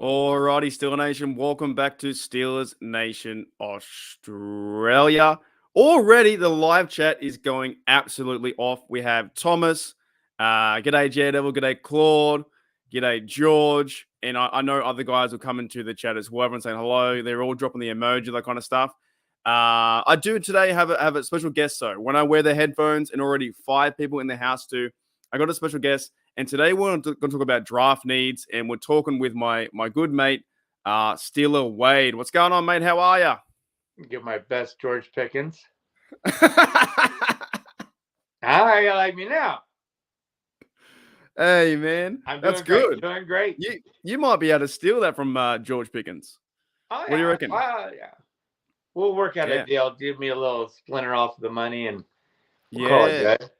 Alrighty, Steeler Nation, welcome back to Steelers Nation Australia. Already, the live chat is going absolutely off. We have Thomas, g'day Daredevil, g'day Claude, g'day George, and I know other guys will come into the chat as well. Everyone's saying hello. They're all dropping the emoji, that kind of stuff. I do today have a special guest, though. When I wear the headphones and already 5 people in the house too, I got a special guest. And today we're going to talk about draft needs, and we're talking with my good mate, Steeler Wade. What's going on, mate? How are you? Give my best George Pickens. How you like me now? Hey, man. That's good. Doing great. You might be able to steal that from George Pickens. Oh, What do you reckon? Yeah. We'll work out a deal. Give me a little splinter off of the money, and we'll call it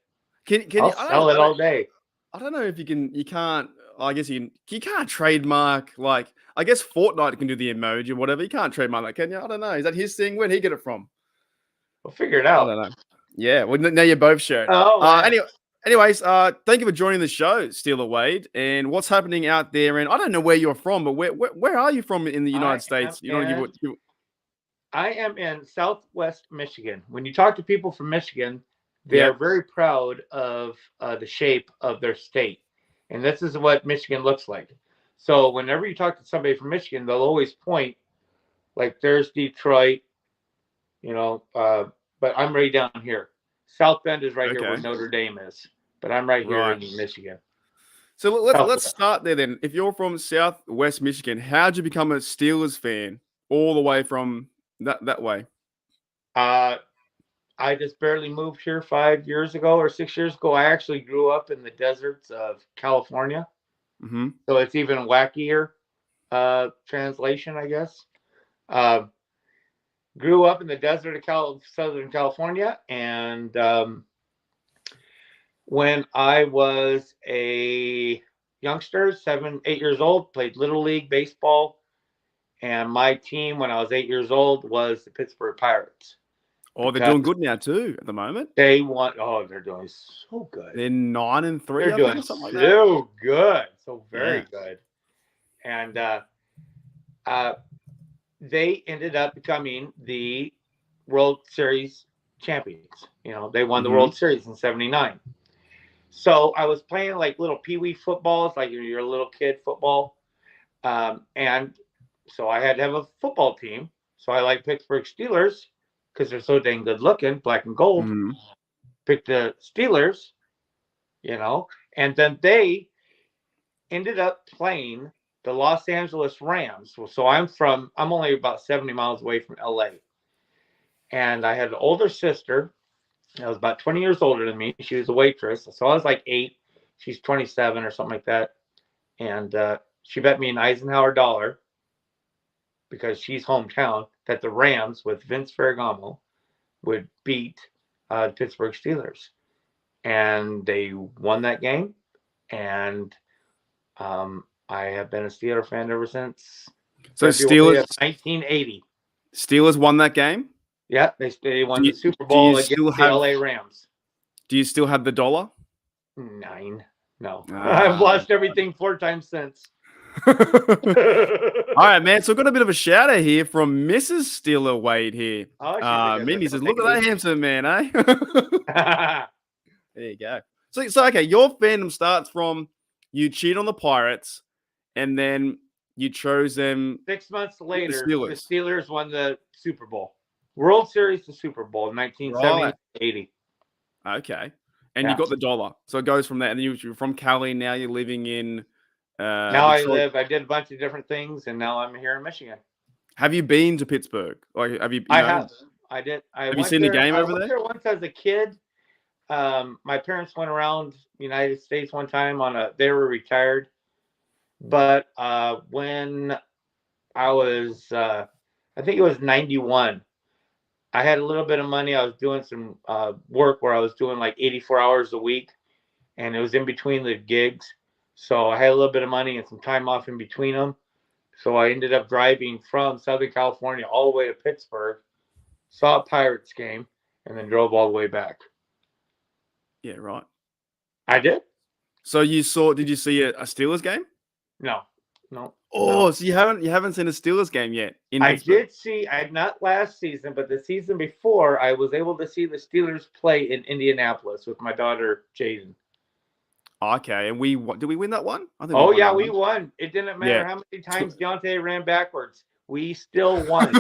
good. I'll sell it all day. I don't know if you can. You can't. I guess you can't trademark, like, I guess Fortnite can do the emoji or whatever. You can't trademark that, can you? I don't know. Is that his thing? Where'd he get it from? We'll figure it out. I don't know. Yeah. Well, now you're both sharing. Anyways, thank you for joining the show, Steeler Wade. And what's happening out there? And I don't know where you're from, but where are you from in the United States? I am in Southwest Michigan. When you talk to people from Michigan, they are very proud of the shape of their state. And this is what Michigan looks like. So whenever you talk to somebody from Michigan, they'll always point, like, there's Detroit, but I'm right down here. South Bend is right here where Notre Dame is, but I'm right here in Michigan. So let's start there then. If you're from Southwest Michigan, how did you become a Steelers fan all the way from that way? I just barely moved here 5 years ago or 6 years ago. I actually grew up in the deserts of California. Mm-hmm. So it's even wackier translation, I guess. Grew up in the desert of Southern California. And when I was a youngster, 7, 8 years old, played Little League baseball. And my team when I was 8 years old was the Pittsburgh Pirates. Oh, they're doing good now too at the moment. They won. Oh, they're doing so good. They're 9-3. They're doing so good, so very good. And they ended up becoming the World Series champions. They won the World Series in '79. So I was playing like little pee-wee footballs, like your little kid football, and so I had to have a football team. So I like Pittsburgh Steelers, because they're so dang good looking, black and gold. Mm-hmm. Picked the Steelers, and then they ended up playing the Los Angeles Rams. So I'm only about 70 miles away from LA. And I had an older sister that was about 20 years older than me. She was a waitress. So I was like 8. She's 27 or something like that. And she bet me an Eisenhower dollar, because she's hometown, that the Rams with Vince Ferragamo would beat the Pittsburgh Steelers. And they won that game. And I have been a Steelers fan ever since. So Steelers 1980. Steelers won that game? Yeah, they won the Super Bowl against the LA Rams. Do you still have the dollar? 9. No. I've lost everything 4 times since. All right, man. So we've got a bit of a shout out here from Mrs. Steeler Wade here. Mindy says, "Look at that handsome man, eh?" There you go. So okay, your fandom starts from you cheat on the Pirates, and then you chose them. 6 months later, the Steelers won the Super Bowl, World Series, the Super Bowl in 1970-80. Okay, and you got the dollar, so it goes from there. And then you're from Cali. Now you're living in. Now I did a bunch of different things, and now I'm here in Michigan. Have you been to Pittsburgh? Like, have you? I have. I did. Have you seen the game over there? I went there once as a kid. My parents went around the United States one time they were retired. But when I was, I think it was 91, I had a little bit of money. I was doing some work where I was doing like 84 hours a week, and it was in between the gigs. So I had a little bit of money and some time off in between them. So I ended up driving from Southern California all the way to Pittsburgh, saw a Pirates game, and then drove all the way back. Yeah, right. I did. So did you see a Steelers game? No. no. Oh, so you haven't seen a Steelers game yet in I Pittsburgh? did see, not last season, but the season before, I was able to see the Steelers play in Indianapolis with my daughter, Jaden. Okay, and did we win that one? I think we Oh, won yeah, that we one. won. It didn't matter Yeah. how many times Deontay ran backwards. We still won.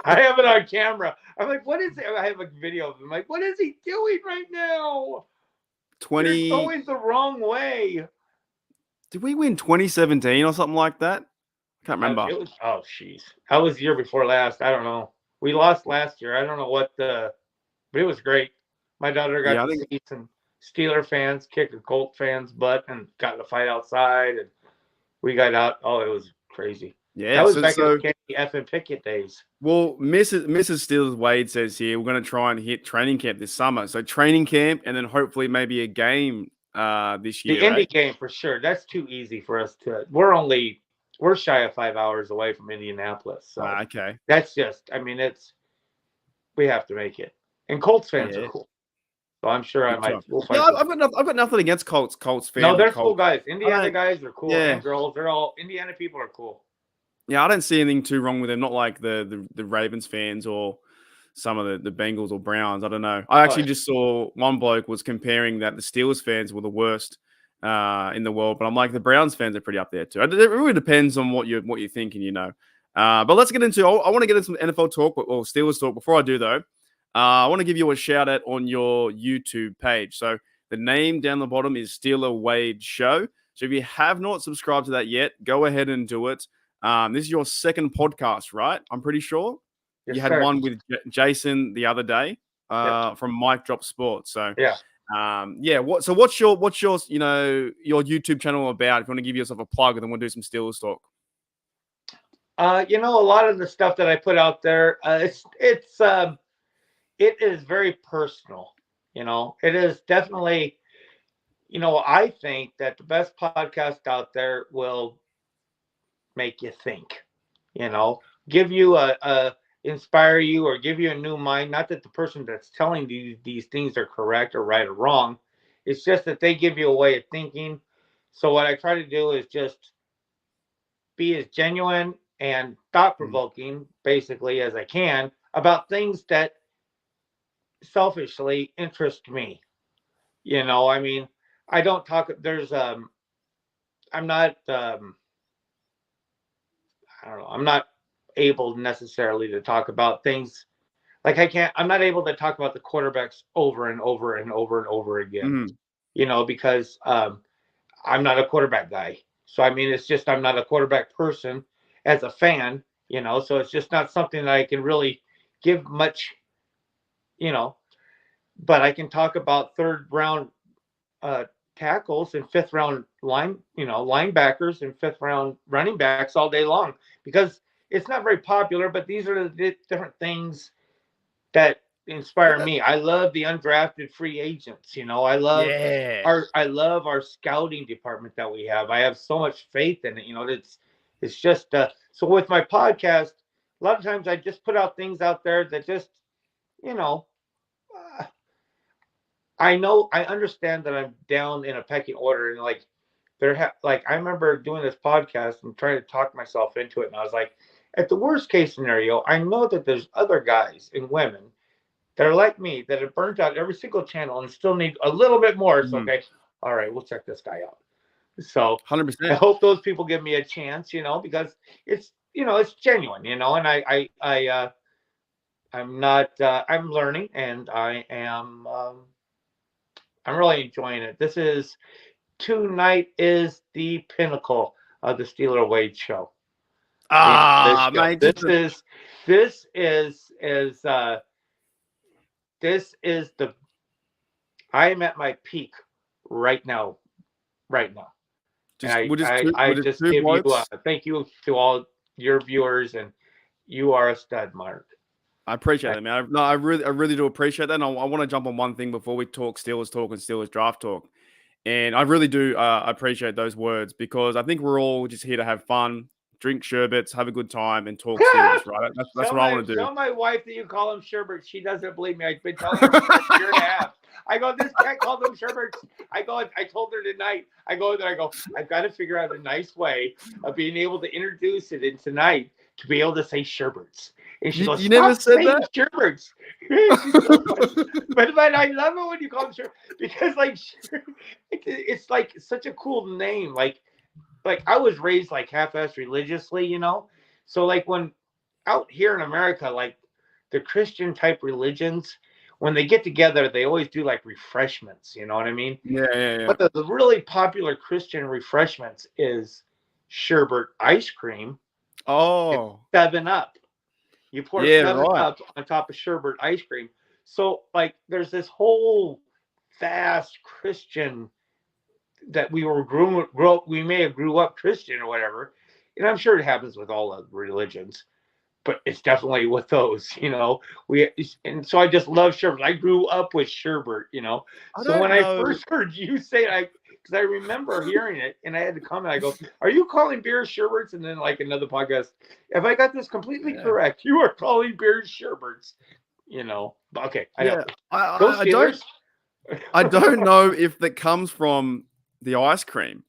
I have it on camera. I'm like, what is it? I have a video of him. I'm like, what is he doing right now? 20. They're going the wrong way. Did we win 2017 or something like that? I can't remember. It was, oh, jeez. That was the year before last. I don't know. We lost last year. I don't know what but it was great. My daughter got to see some Steeler fans kick a Colt fan's butt and got in a fight outside, and we got out. Oh, it was crazy. Yeah, that was back in the Kenny F and Pickett days. Well, Mrs. Steelers Wade says here we're going to try and hit training camp this summer. So training camp, and then hopefully maybe a game this year. The Indy game for sure. That's too easy for us to. We're shy of 5 hours away from Indianapolis. So okay, that's just. I mean, we have to make it. And Colts fans are cool. So I'm sure I might. I've got nothing against Colts fans. No, they're cool guys. Indiana guys are cool. And girls, they're all Indiana people are cool. Yeah, I don't see anything too wrong with them. Not like the Ravens fans or some of the Bengals or Browns. I don't know. I actually just saw one bloke was comparing that the Steelers fans were the worst in the world, but I'm like the Browns fans are pretty up there too. It really depends on what you're thinking, you know. But let's get into. I want to get into some NFL talk or Steelers talk. Before I do though, I want to give you a shout out on your YouTube page. So the name down the bottom is Steeler Wade Show. So if you have not subscribed to that yet, go ahead and do it. This is your second podcast, right? I'm pretty sure. Yes, you had one with Jason the other day from Mic Drop Sports. So yeah. What's your your YouTube channel about? If you want to give yourself a plug, and then we'll do some Steelers talk. A lot of the stuff that I put out there, it is very personal. It is definitely. I think that the best podcast out there will make you think. Give you inspire you or give you a new mind. Not that the person that's telling you these things are correct or right or wrong. It's just that they give you a way of thinking. So what I try to do is just be as genuine and thought-provoking, basically, as I can about things that selfishly interest me. I mean, I don't talk. I'm not. I don't know. I'm not able necessarily to talk about things like I'm not able to talk about the quarterbacks over and over and over and over again, because I'm not a quarterback guy. So, I mean, it's just, I'm not a quarterback person as a fan, so it's just not something that I can really give much, but I can talk about third round tackles and fifth round linebackers and fifth round running backs all day long, because it's not very popular, but these are the different things that inspire me. I love the undrafted free agents. I love our scouting department that we have. I have so much faith in it. It's just so with my podcast, a lot of times I just put out things out there that just, I understand that I'm down in a pecking order, and I remember doing this podcast and trying to talk myself into it, and I was like, at the worst case scenario, I know that there's other guys and women that are like me that have burnt out every single channel and still need a little bit more. So, okay, all right, we'll check this guy out. So 100%. I hope those people give me a chance, because it's, it's genuine, and I'm not, I'm learning, and I am, I'm really enjoying it. Tonight is the pinnacle of the Steeler Wade Show. Mate, this is I am at my peak right now. I just give you thank you to all your viewers, and you are a stud, Mark. I appreciate that, man. I really do appreciate that. And I want to jump on one thing before we talk Steelers talk and Steelers draft talk. And I really do appreciate those words, because I think we're all just here to have fun, drink sherbets, have a good time, and talk Steelers, right? That's what I want to do. Tell my wife that you call him sherbet. She doesn't believe me. I've been telling her for a year and a half. I go, this cat called them Sherberts. I told her tonight. I've got to figure out a nice way of being able to introduce it in tonight to be able to say Sherberts. And she goes, you never stop said saying that? Sherberts. She's so funny. But I love it when you call them Sherberts because it's like such a cool name. Like I was raised like half-assed religiously, you know. So like when out here in America, like the Christian type religions, when they get together, they always do like refreshments. You know what I mean? Yeah. But the really popular Christian refreshments is sherbet ice cream. Oh, 7-Up. You pour yeah, 7-Up on top of sherbet ice cream. So like there's this whole vast Christian that we may have grew up Christian or whatever. And I'm sure it happens with all of religions, but it's definitely with those, you know. And so I just love sherbet. I grew up with sherbet, you know. I So when don't know. I first heard you say it, because I remember hearing it and I had to comment, I go, are you calling beers sherbets? And then like another podcast, if I got this completely correct, you are calling beers sherbets, you know. Okay. Yeah, Those Steelers. I don't know if that comes from the ice cream,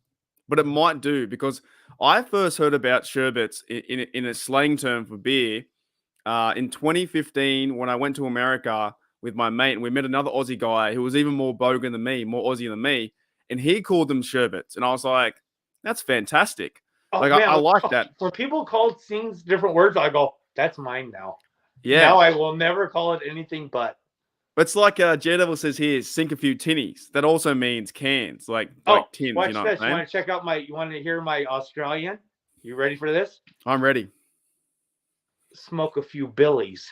but it might do because I first heard about sherbets in a slang term for beer in 2015 when I went to America with my mate and we met another Aussie guy who was even more bogan than me, more Aussie than me, and he called them sherbets, and I was like, "That's fantastic!" Oh, Like man, I like that. When people call things different words, I go, "That's mine now." Yeah. Now I will never call it anything but. It's like Daredevil says here, sink a few tinnies. That also means cans, like tins. Watch You know this. what I'm You want to check out you want to hear my Australian? You ready for this? I'm ready. Smoke a few billies.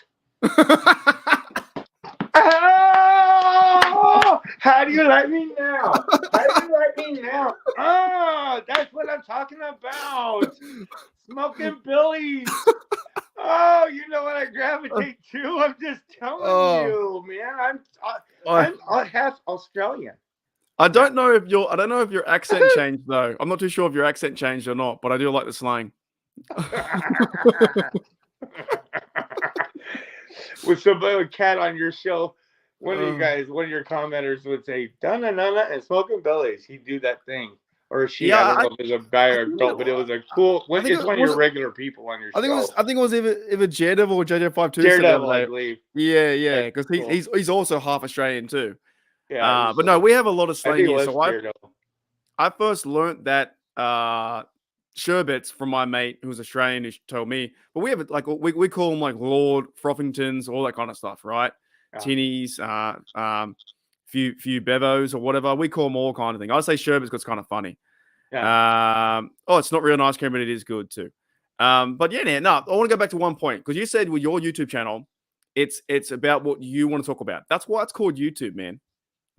Oh, how do you like me now? Oh, that's what I'm talking about. Smoking billies. Oh, you know what I gravitate to? I'm just telling you, man. I'm half Australian. I don't know if your accent changed though. I'm not too sure if your accent changed or not, but I do like the slang. With somebody with cat on your show, one of your commenters would say "Donna Nana" and smoking bellies. He'd do that thing, or she. Yeah, I don't know if it was a guy or a girl, but it was a cool. It's one of your regular people on your show. I think it was either Daredevil or JJ52. Daredevil, I believe. Yeah, because he's also half Australian too. Yeah, but no, we have a lot of slang here. So Daredevil. I first learned that sherbets from my mate who's Australian who told me. But we have like we call them like Lord Frothingtons, all that kind of stuff, right? Yeah. Tinnies, few bevos or whatever. We call them all kind of thing. I say sherbets because it's kind of funny. Yeah. It's not real ice cream, but it is good too. But yeah, no, I want to go back to one point because you said with your YouTube channel, it's about what you want to talk about. That's why it's called YouTube, man.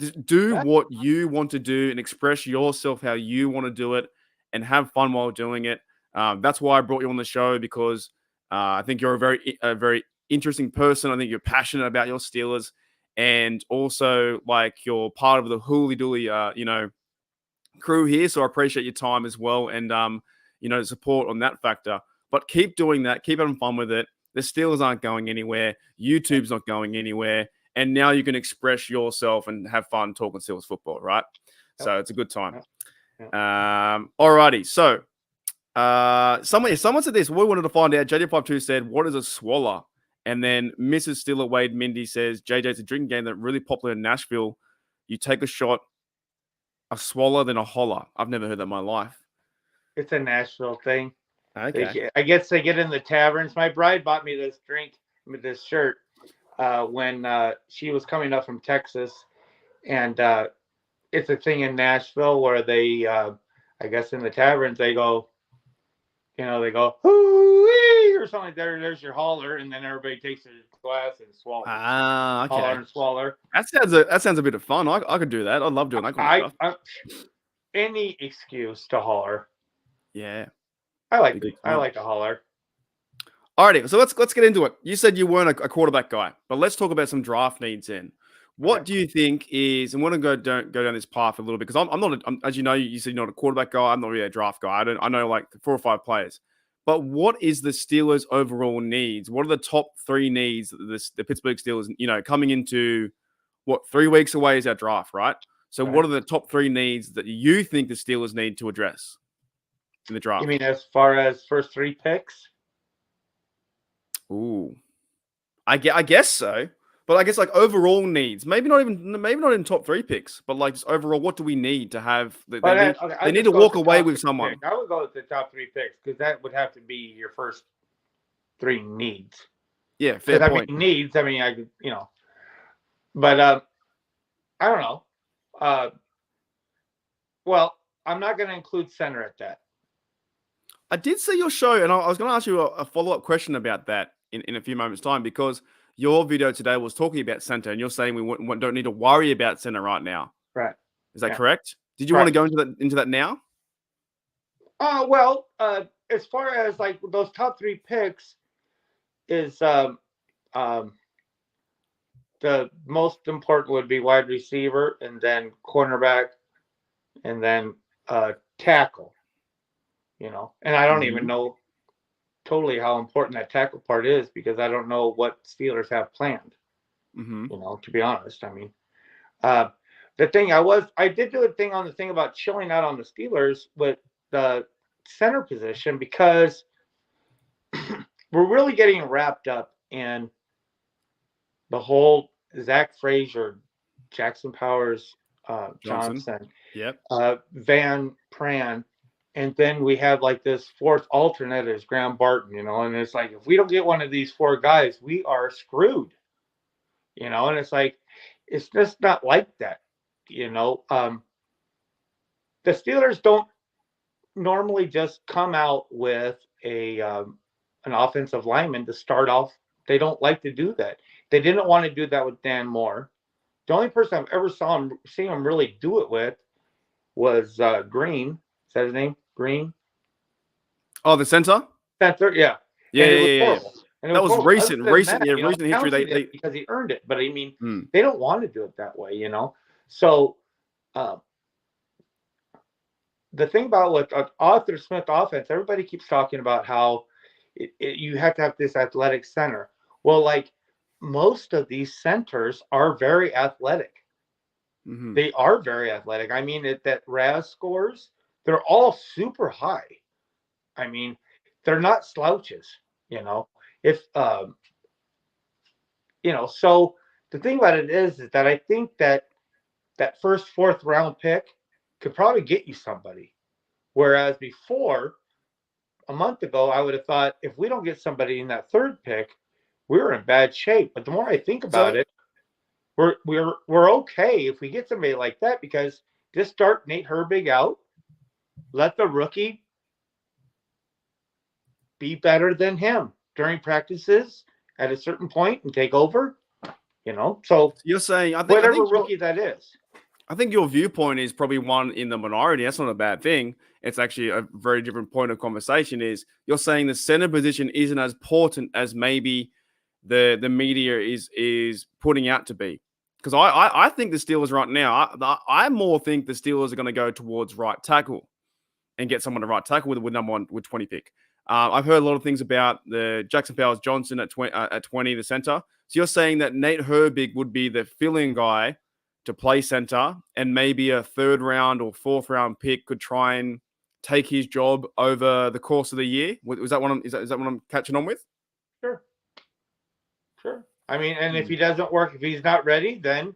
Just do what you want to do and express yourself how you want to do it and have fun while doing it. That's why I brought you on the show because I think you're a very interesting person. I think you're passionate about your Steelers and also like you're part of the Hooly Dooly, crew here. So I appreciate your time as well and, support on that factor. But keep doing that. Keep having fun with it. The Steelers aren't going anywhere. YouTube's not going anywhere. And now you can express yourself and have fun talking Steelers football, right? Yep. So it's a good time. Yep. Alrighty. So someone said this. We wanted to find out. JJ52 said, what is a swaller? And then Mrs. Steeler Wade Mindy says, JJ's a drinking game that really popular in Nashville. You take a shot, a swaller, then a holler. I've never heard that in my life. It's a Nashville thing. Okay. I guess they get in the taverns. My bride bought me this drink with this shirt. When she was coming up from Texas, and it's a thing in Nashville where they, I guess in the taverns they go, hoo-wee, or something like that. There's your holler, and then everybody takes a glass and swallows. Ah, okay. Holler and swaller. That sounds a bit of fun. I could do that. I love doing that kind of stuff. Any excuse to holler. Yeah, I like to holler. Alrighty, so let's get into it. You said you weren't a quarterback guy, but let's talk about some draft needs then. What do you think is, and we're going to go down this path a little bit, because I'm not, as you know, you said you're not a quarterback guy. I'm not really a draft guy. I know like 4 or 5 players. But what is the Steelers' overall needs? What are the top 3 needs that the Pittsburgh Steelers, coming into 3 weeks away is our draft, right? So Right. what are the top 3 needs that you think the Steelers need to address in the draft? You mean as far as first 3 picks? Ooh, I guess so. But I guess like overall needs, maybe not in top 3 picks, but like just overall, what do we need to have? They But need okay, they I'll need just to go with walk the away top with 3 someone. picks. I would go with the top 3 picks because that would have to be your first 3 needs. Yeah, fair Because point. needs. I mean, I could, but I don't know. Well, I'm not going to include center at that. I did see your show, and I was going to ask you a follow-up question about that in a few moments' time, because your video today was talking about center, and you're saying don't need to worry about center right now. Right. Is that Yeah. correct? Did you want to go into that now? Well, as far as like those top 3 picks is the most important would be wide receiver, and then cornerback, and then tackle. And I don't even know totally how important that tackle part is because I don't know what Steelers have planned. To be honest, I mean, the thing I did do a thing on the thing about chilling out on the Steelers with the center position because we're really getting wrapped up in the whole Zach Frazier, Jackson Powers, Johnson, yep, Van Pran, and then we have like this 4th alternate is Graham Barton, and it's like if we don't get one of these 4 guys, we are screwed, and it's like it's just not like that, The Steelers don't normally just come out with an offensive lineman to start off. They don't like to do that. They didn't want to do that with Dan Moore. The only person I've ever seen him really do it with was Green. Is that his name? Green? Oh, the center? Center, yeah. Yeah, and it was yeah. horrible. And that was horrible. recent history. They because he earned it, but I mean, they don't want to do it that way, So, the thing about with Arthur Smith offense, everybody keeps talking about how you have to have this athletic center. Well, like most of these centers are very athletic. They are very athletic. I mean, that RAS scores, they're all super high. I mean, they're not slouches, If so the thing about it is that I think that first 4th round pick could probably get you somebody. Whereas before, a month ago, I would have thought if we don't get somebody in that 3rd pick, we're in bad shape. But the more I think about it, we're okay if we get somebody like that because just start Nate Herbig out, let the rookie be better than him during practices at a certain point and take over. So you're saying whatever rookie that is. I think your viewpoint is probably one in the minority. That's not a bad thing. It's actually a very different point of conversation. Is you're saying the center position isn't as important as maybe the media is putting out to be. Because I think the Steelers right now, I more think the Steelers are going to go towards right tackle and get someone to right tackle with number 1 with 20 pick. I've heard a lot of things about the Jackson Powers Johnson at 20, the center. So you're saying that Nate Herbig would be the fill-in guy to play center, and maybe a 3rd round or 4th round pick could try and take his job over the course of the year. Is that what I'm catching on with? Sure. I mean, and if he doesn't work, if he's not ready, then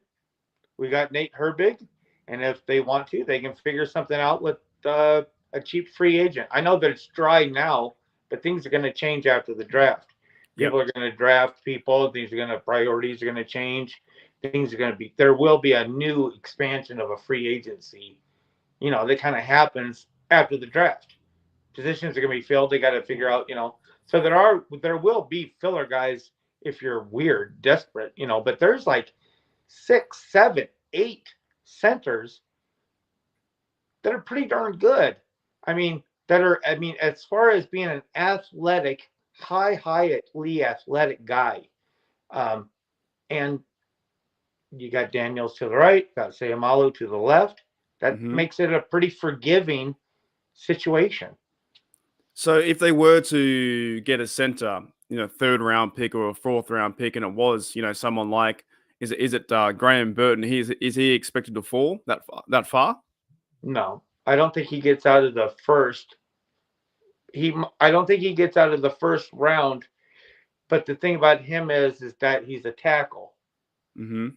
we got Nate Herbig, and if they want to, they can figure something out with a cheap free agent. I know that it's dry now, but things are going to change after the draft. People are going to draft people. Priorities are going to change. There will be a new expansion of a free agency, that kind of happens after the draft. Positions are going to be filled. They got to figure out, so there will be filler guys if you're weird, desperate, but there's like 6, 7, 8 centers that are pretty darn good. I mean, as far as being an athletic, highly athletic guy, and you got Daniels to the right, got Sayamalu to the left. That makes it a pretty forgiving situation. So if they were to get a center, 3rd round pick or a 4th round pick, and it was, someone like Is it Graham Burton? Is he expected to fall that far? No, I don't think he gets out of the first. I don't think he gets out of the first round. But the thing about him is that he's a tackle. Mm-hmm.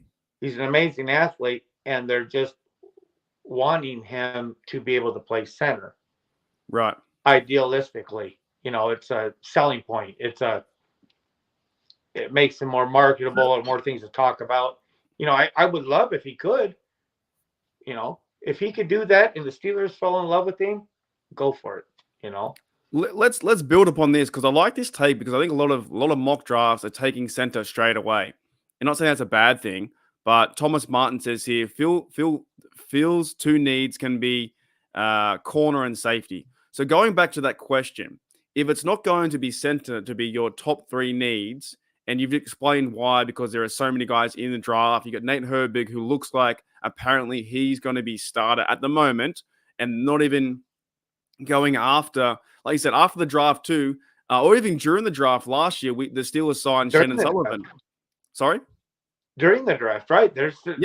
He's an amazing athlete, and they're just wanting him to be able to play center. Right. Idealistically, it's a selling point. It makes him more marketable and more things to talk about. I would love if he could. If he could do that and the Steelers fell in love with him, go for it. Let's build upon this because I like this take because I think a lot of mock drafts are taking center straight away. I'm not saying that's a bad thing, but Thomas Martin says here, Phil's two needs can be corner and safety. So going back to that question, if it's not going to be center to be your top three needs, and you've explained why, because there are so many guys in the draft. You got Nate Herbig, who looks like apparently he's going to be starter at the moment, and not even going after, like you said, after the draft too, or even during the draft last year, the Steelers signed Shannon Sullivan. Sorry? During the draft, right? There's things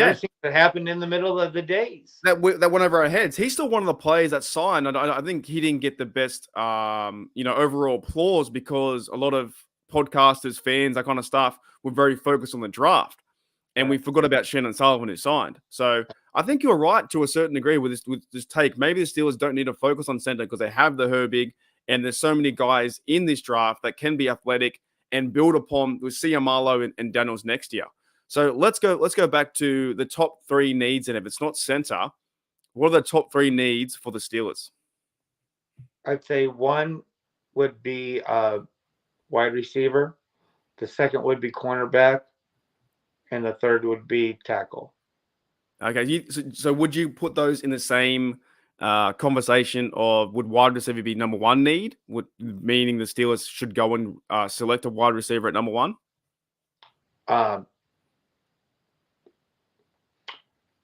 that happened in the middle of the days. That went over our heads. He's still one of the players that signed. I think he didn't get the best, overall applause because a lot of podcasters, fans, that kind of stuff were very focused on the draft. And we forgot about Shannon Sullivan who signed. So I think you're right to a certain degree with this take. Maybe the Steelers don't need to focus on center because they have the Herbig and there's so many guys in this draft that can be athletic and build upon with Ciamalo and Daniels next year. So let's go back to the top three needs. And if it's not center, what are the top three needs for the Steelers? I'd say one would be wide receiver. The second would be cornerback. And the third would be tackle. Okay. So would you put those in the same conversation of would wide receiver be number one need? Meaning the Steelers should go and select a wide receiver at number one?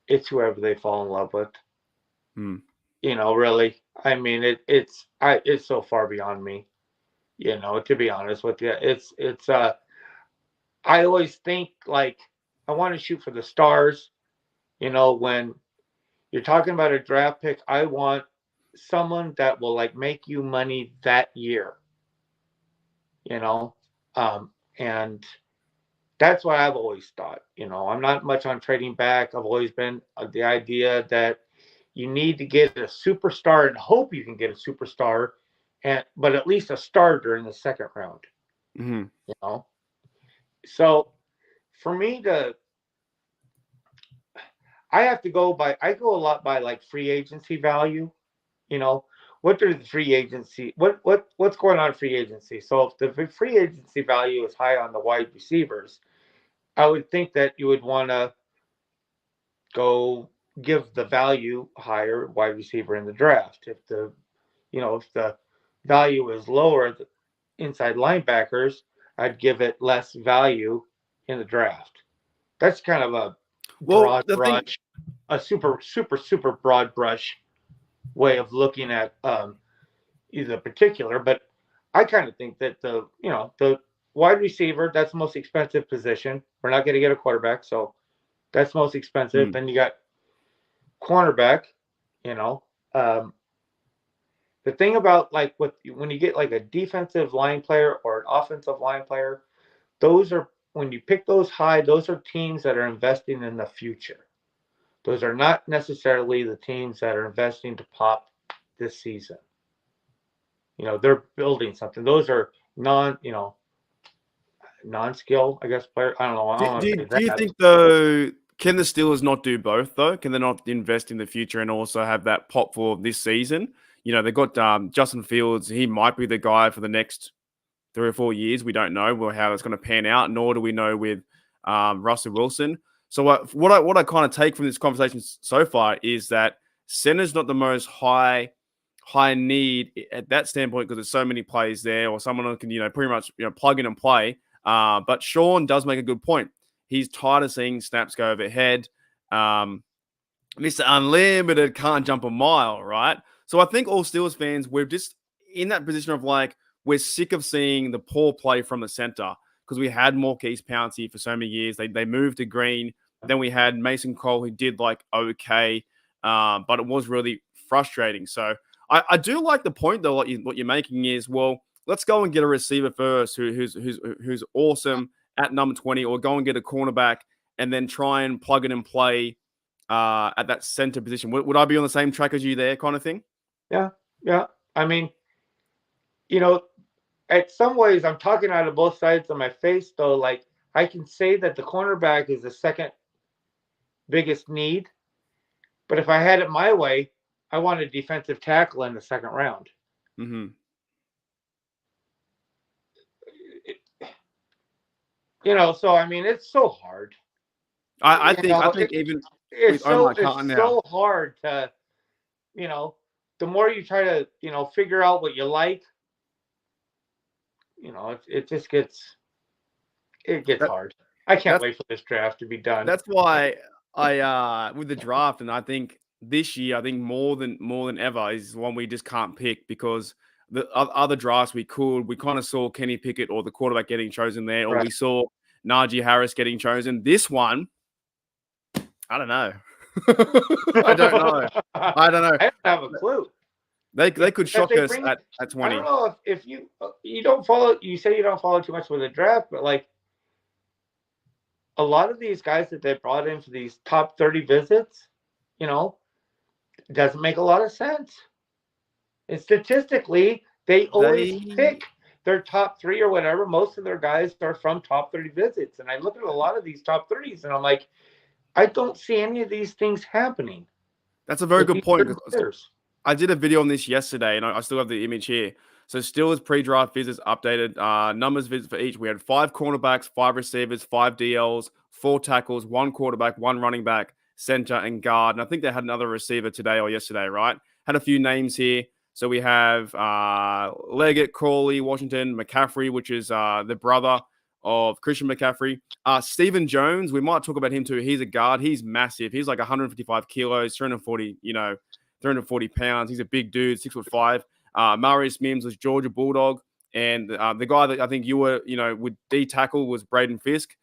It's whoever they fall in love with. Really. I mean, it's so far beyond me. To be honest with you, it's I always think like I want to shoot for the stars. When you're talking about a draft pick, I want someone that will like make you money that year. And that's what I've always thought. I'm not much on trading back. I've always been the idea that you need to get a superstar and hope you can get a superstar, but at least a starter in the second round. Mm-hmm. So for me I go a lot by like free agency value. What are the free agency? What's going on in free agency? So if the free agency value is high on the wide receivers, I would think that you would want to go give the value higher wide receiver in the draft. If the value is lower, the inside linebackers, I'd give it less value in the draft. That's kind of a broad brush, a super, super, super broad brush way of looking at either particular, but I kind of think that the wide receiver, that's the most expensive position. We're not going to get a quarterback, so that's most expensive. Then you got cornerback, the thing about like when you get like a defensive line player or an offensive line player, those are, when you pick those high, those are teams that are investing in the future. Those are not necessarily the teams that are investing to pop this season. They're building something. Those are non-skill, I guess, player. I don't know. Do you think though? Can the Steelers not do both though? Can they not invest in the future and also have that pop for this season? They've got Justin Fields. He might be the guy for the next 3 or 4 years. We don't know how it's going to pan out, nor do we know with Russell Wilson. So what I kind of take from this conversation so far is that center's not the most high need at that standpoint because there's so many plays there, or someone who can pretty much plug in and play. But Sean does make a good point. He's tired of seeing snaps go overhead. Mr. Unlimited can't jump a mile, right? So I think all Steelers fans, we're just in that position of like, we're sick of seeing the poor play from the center. because we had Maurkice Pouncey for so many years. They moved to green. Then we had Mason Cole, who did like okay, but it was really frustrating. So I do like the point though. What you're making is, well, let's go and get a receiver first who's awesome at number 20, or go and get a cornerback and then try and plug it and play at that center position. Would I be on the same track as you there, kind of thing? Yeah. I mean, at some ways, I'm talking out of both sides of my face, though. Like, I can say that the cornerback is the second biggest need, but if I had it my way, I want a defensive tackle in the second round. Mm-hmm. So I mean, it's so hard. I think even it's with Omar Khan it's now, so hard to, the more you try to, figure out what you like, it just gets hard. I can't wait for this draft to be done. That's why I with the draft, and I think this year, I think more than ever is one we just can't pick, because the other drafts we kind of saw Kenny Pickett or the quarterback getting chosen there, or we saw Najee Harris getting chosen. This one, I don't know. I don't know. I don't have a clue. They could shock us at 20. I don't know if you don't follow. You say you don't follow too much with the draft, but like a lot of these guys that they brought in for these top 30 visits, it doesn't make a lot of sense. And statistically, they always pick their top 3 or whatever. Most of their guys are from top 30 visits. And I look at a lot of these top 30s and I'm like, I don't see any of these things happening. That's a very good point. I did a video on this yesterday, and I still have the image here. So Steelers pre-draft visits updated, numbers visits for each. We had 5 cornerbacks, 5 receivers, 5 DLs, 4 tackles, 1 quarterback, 1 running back, center, and guard. And I think they had another receiver today or yesterday, right? Had a few names here. So we have Leggett, Crawley, Washington, McCaffrey, which is the brother of Christian McCaffrey. Stephen Jones, we might talk about him too. He's a guard. He's massive. He's like 155 kilos, 340 pounds. He's a big dude, 6'5". Marius Mims was Georgia Bulldog. And the guy that I think you were, would D-tackle was Braden Fisk.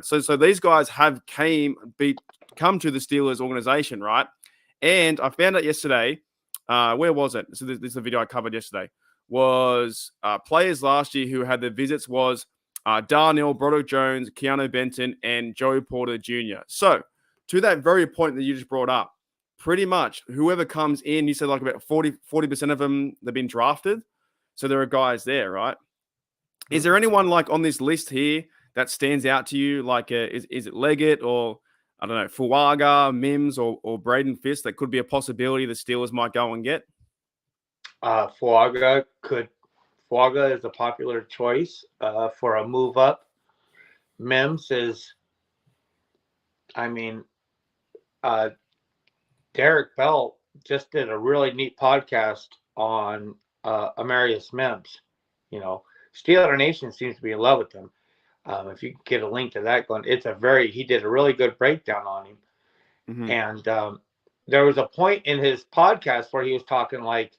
So these guys have come to the Steelers organization, right? And I found out yesterday, where was it? So this is the video I covered yesterday. Was players last year who had the visits was Darnell, Broderick Jones, Keanu Benton, and Joey Porter Jr. So to that very point that you just brought up, pretty much whoever comes in, you said like about 40% of them, they've been drafted. So there are guys there, right? Is there anyone like on this list here that stands out to you? Like, is it Leggett or, I don't know, Fuaga, Mims, or Braden Fisk that could be a possibility the Steelers might go and get? Fuaga is a popular choice for a move up. Mims is, Derek Bell just did a really neat podcast on Amarius Mims. Steeler Nation seems to be in love with him. If you can get a link to that, Glenn, he did a really good breakdown on him. Mm-hmm. And there was a point in his podcast where he was talking like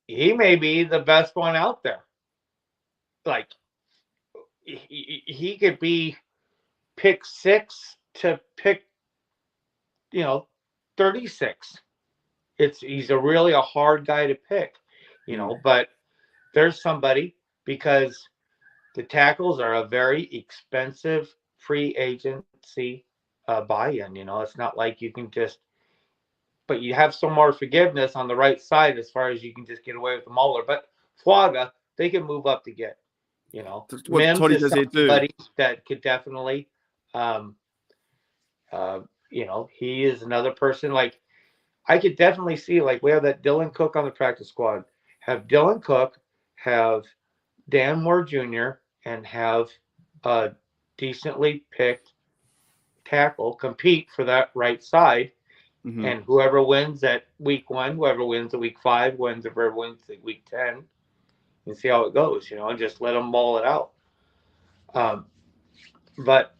he may be the best one out there. Like he could be pick 6 to pick 36. He's really a hard guy to pick, but there's somebody, because the tackles are a very expensive free agency buy-in. It's not like you can just, but you have some more forgiveness on the right side as far as you can just get away with the Muller. But Fuaga, they can move up to get, Mims is somebody that could definitely, he is another person. Like, I could definitely see, like, we have that Dylan Cook on the practice squad. Have Dylan Cook, have Dan Moore Jr., and have a decently picked tackle compete for that right side. Mm-hmm. And whoever wins at week 1, whoever wins at week 5, whoever wins at week 10, and see how it goes, and just let them ball it out. But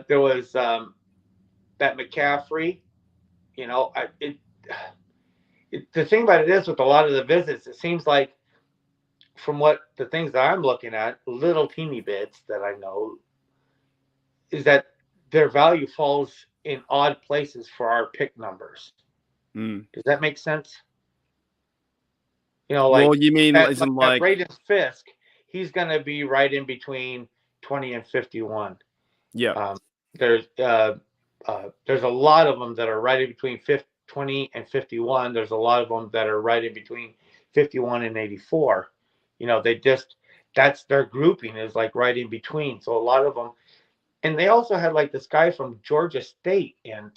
there was that McCaffrey, the thing about it is with a lot of the visits, it seems like from what the things that I'm looking at, little teeny bits that I know, is that their value falls in odd places for our pick numbers. Mm. Does that make sense? You know, Well, like you mean isn't like Braden Fisk, he's going to be right in between 20 and 51. yeah. There's a lot of them that are right in between 20 and 51. There's a lot of them that are right in between 51 and 84. You know, that's their grouping is like right in between. So a lot of them, and they also had like this guy from Georgia State, and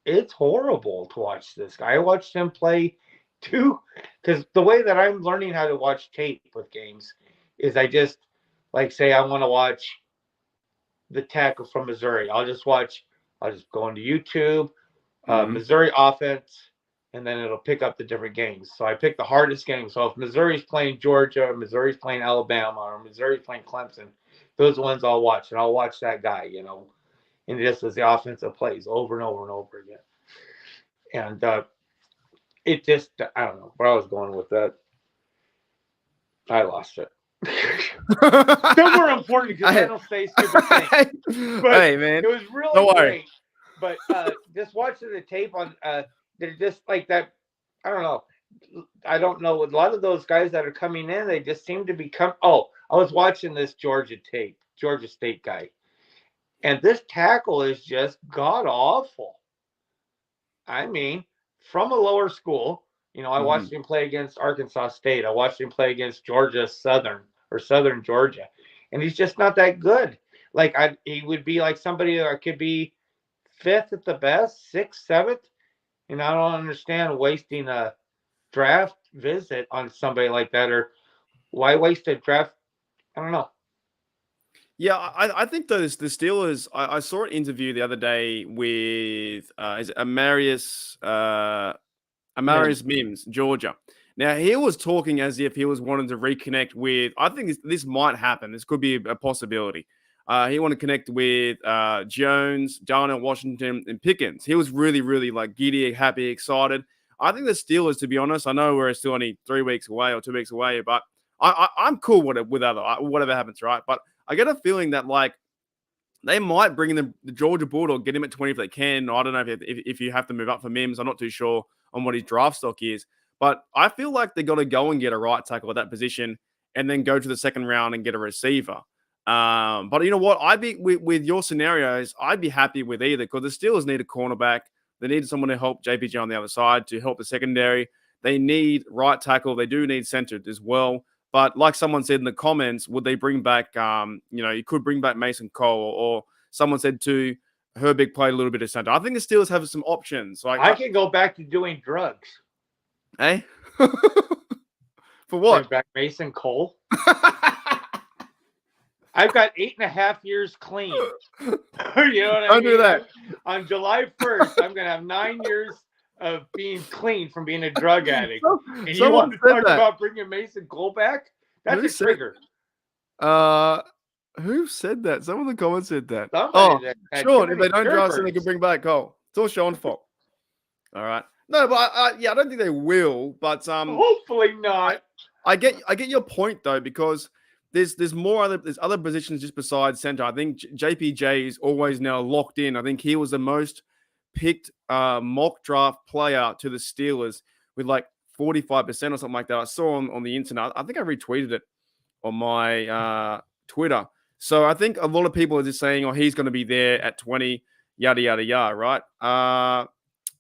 it's horrible to watch this guy. I watched him play too, because the way that I'm learning how to watch tape with games is I just like say I want to watch the tackle from Missouri. I'll just go into YouTube, Missouri offense, and then it'll pick up the different games. So I pick the hardest game. So if Missouri's playing Georgia, or Missouri's playing Alabama, or Missouri's playing Clemson, those ones I'll watch, and I'll watch that guy, you know, and just as the offensive plays over and over and over again. And it just, I don't know where I was going with that. I lost it. Still more important because I don't say stupid things. But hey, man, it was really great. But just watching the tape on, they're just like that. I don't know. A lot of those guys that are coming in, they just seem to become. Oh, I was watching this Georgia State guy, and this tackle is just god awful. I mean, from a lower school, you know, I watched him play against Arkansas State. I watched him play against Georgia Southern or Southern Georgia, and he's just not that good. Like he would be like somebody that could be 5th at the best, 6th, 7th, and I don't understand wasting a draft visit on somebody like that, or why waste a draft? I don't know. Yeah, I think the Steelers. I saw an interview the other day with is it Amarius Mims, Georgia. Now he was talking as if he was wanting to reconnect with. I think this might happen. This could be a possibility. He wanted to connect with Jones, Darnell Washington, and Pickens. He was really, really like giddy, happy, excited. I think the Steelers, to be honest, I know we're still only 3 weeks away or 2 weeks away, but I'm cool with whatever happens, right? But I get a feeling that like they might bring in the Georgia Bulldog, get him at 20 if they can. I don't know if you have to move up for Mims. I'm not too sure on what his draft stock is, but I feel like they got to go and get a right tackle at that position, and then go to the second round and get a receiver. But you know what? I'd be with your scenarios. I'd be happy with either because the Steelers need a cornerback. They need someone to help JPJ on the other side to help the secondary. They need right tackle. They do need center as well. But like someone said in the comments, would they bring back, you could bring back Mason Cole, or someone said to Herbig played a little bit of center. I think the Steelers have some options. Like I can go back to doing drugs. Eh? For what? Bring back Mason Cole. I've got 8.5 years clean. You know what I mean? Don't do that. On July 1st, I'm going to have 9 years of being clean from being a drug addict. And you want to talk about bringing Mason Cole back? That's a trigger. Who said that? Some of the comments said that. Somebody Sean, if they don't draft him, they can bring back Cole. It's all Sean's fault. All right. No, but I don't think they will. But hopefully not. I get your point though, because there's other positions just besides center. I think JPJ is always now locked in. I think he was the most picked mock draft player to the Steelers with like 45% or something like that. I saw on the internet. I think I retweeted it on my Twitter. So I think a lot of people are just saying, oh, he's going to be there at 20, yada, yada, yada, right?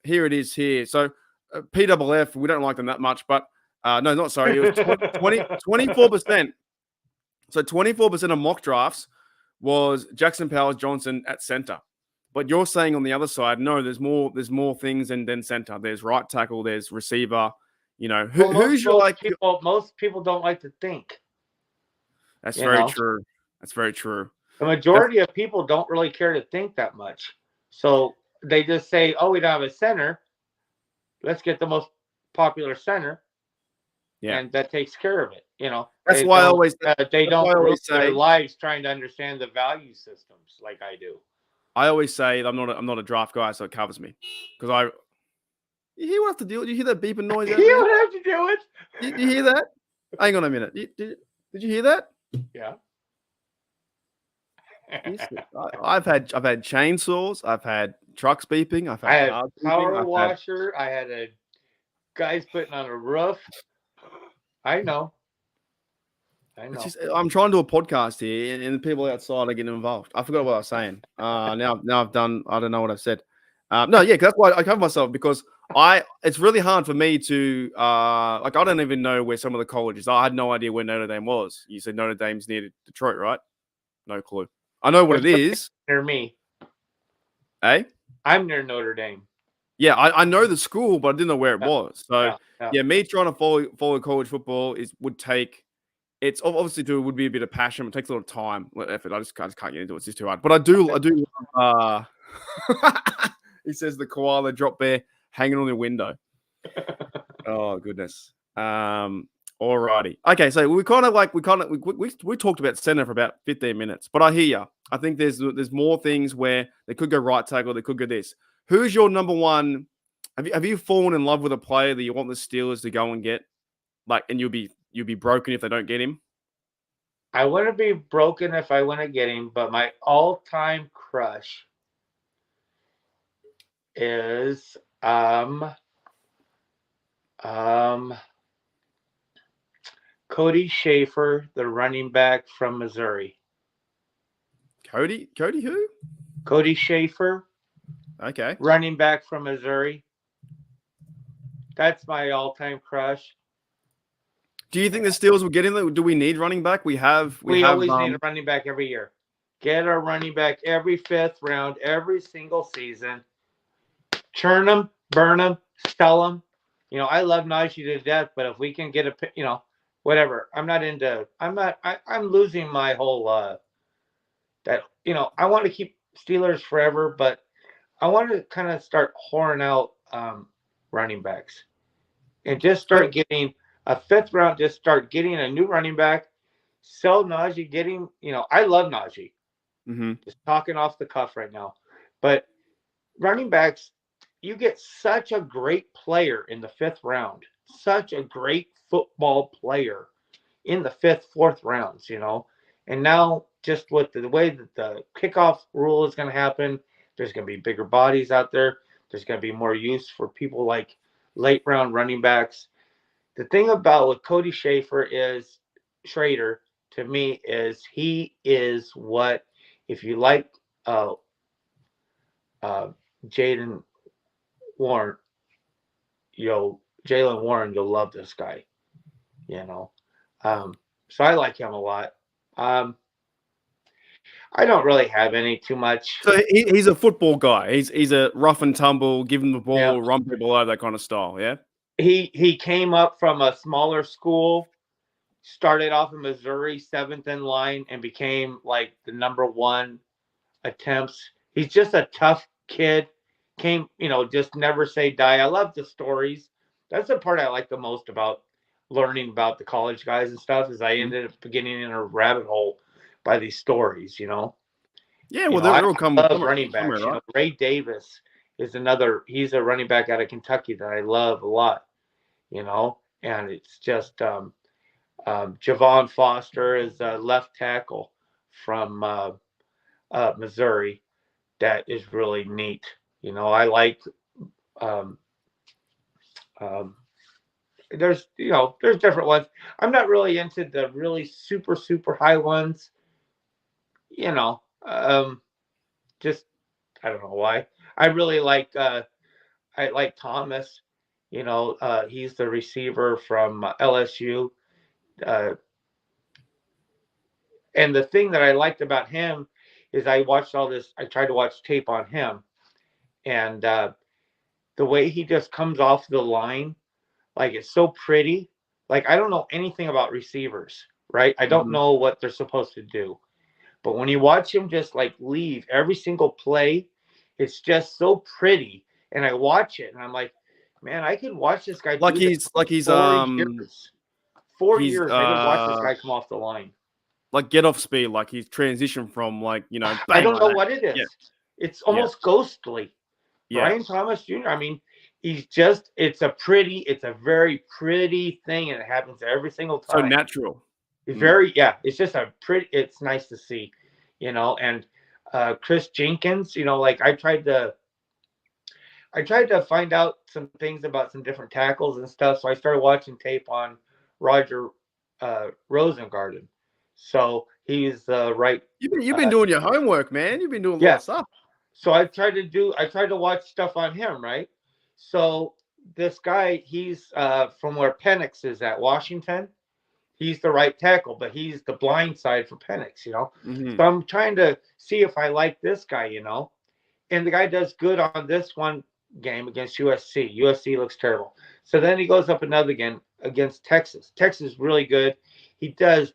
Here it is here. So PWF, we don't like them that much, but no, not sorry. It was 24%. So 24% of mock drafts was Jackson Powers Johnson at center. But you're saying on the other side, no, there's more things than center. There's right tackle, there's receiver. You know, who's your like? Most people don't like to think. That's very true. That's very true. The majority of people don't really care to think that much. So they just say, oh, we don't have a center. Let's get the most popular center. Yeah. And that takes care of it. You know, that's why I always they don't risk their lives trying to understand the value systems like I do. I always say I'm not a draft guy, so it covers me because he would have to deal. You hear that beeping noise? He would have to do it. You hear that? Hang on a minute. Did you hear that? Yeah. I've had chainsaws. I've had trucks beeping. I've I had had cars beeping. power I've had. washer. I had a guys putting on a roof. I know. I'm trying to do a podcast here, and the people outside are getting involved. I forgot what I was saying. Now I've done. I don't know what I've said. No, yeah, 'cause that's why I cover myself because it's really hard for me to like I don't even know where some of the colleges. I had no idea where Notre Dame was. You said Notre Dame's near Detroit, right? No clue. I know what it is. Near me. Eh? I'm near Notre Dame. Yeah, I know the school, but I didn't know where it was. So yeah, me trying to follow college football would take. It's obviously would be a bit of passion. It takes a lot of time, a lot of effort. I just can't get into it. It's just too hard. But I do. He says the koala drop bear hanging on the window. Oh goodness. Alrighty. Okay, so we talked about center for about 15 minutes, but I hear you. I think there's more things where they could go right tackle, they could go this. Who's your number one? Have you fallen in love with a player that you want the Steelers to go and get? Like, and you'll be broken if they don't get him? I wouldn't be broken if I wouldn't get him, but my all-time crush is Cody Schaefer, the running back from Missouri. Cody who? Cody Schaefer. Okay. Running back from Missouri. That's my all-time crush. Do you think the Steelers will get him? Do we need running back? We always need a running back every year. Get a running back every 5th round, every single season. Churn them, burn them, sell them. I love Najee to death, but if we can get whatever. I'm losing my whole I want to keep Steelers forever, but I want to kind of start whoring out running backs and just start getting a 5th round, just start getting a new running back, sell Najee, I love Najee. Mm-hmm. Just talking off the cuff right now. But running backs, you get such a great player in the 5th round, such a great football player in the 5th, 4th rounds, And now just with the way that the kickoff rule is going to happen, there's going to be bigger bodies out there. There's going to be more use for people like late round running backs. The thing about with Cody Schrader, to me, is he is what, if you like Jaylen Warren, Jaylen Warren, you'll love this guy, So I like him a lot. I don't really have any too much. So he's a football guy. He's a rough and tumble, give him the ball, run people over, that kind of style, yeah? He came up from a smaller school, started off in Missouri, 7th in line, and became like the number 1 attempts. He's just a tough kid. Just never say die. I love the stories. That's the part I like the most about learning about the college guys and stuff, is I ended up getting in a rabbit hole by these stories, Yeah, well, they're all coming. I love running backs. Right? Ray Davis is another. He's a running back out of Kentucky that I love a lot, and it's just Javon Foster is a left tackle from Missouri. That is really neat. I like there's different ones. I'm not really into the really super, super high ones. Just I don't know why. I really like Thomas. He's the receiver from LSU. And the thing that I liked about him is I tried to watch tape on him, and the way he just comes off the line, like, it's so pretty. Like, I don't know anything about receivers, right? I don't know what they're supposed to do. But when you watch him just like leave every single play, it's just so pretty. And I watch it and I'm like, man, I could watch this guy. 4 years. 4 years. I could watch this guy come off the line. Like get off speed, like he's transitioned from I don't know what it is. Yeah. It's almost ghostly. Yeah. Brian Thomas Jr. I mean, it's a very pretty thing, and it happens every single So time. natural. It's just it's nice to see, and Chris Jenkins, like I tried to find out some things about some different tackles and stuff. So I started watching tape on Roger Rosengarten. So he's right. You've been Uh, doing your homework, man. You've been doing a lot yeah. of stuff. So I tried to watch stuff on him, right? So this guy, he's from where Penix is at Washington. He's the right tackle, but he's the blind side for Penix. Hmm. So I'm trying to see if I like this guy. And the guy does good on this one game against USC. USC looks terrible. So then he goes up another game against Texas. Texas is really good. He does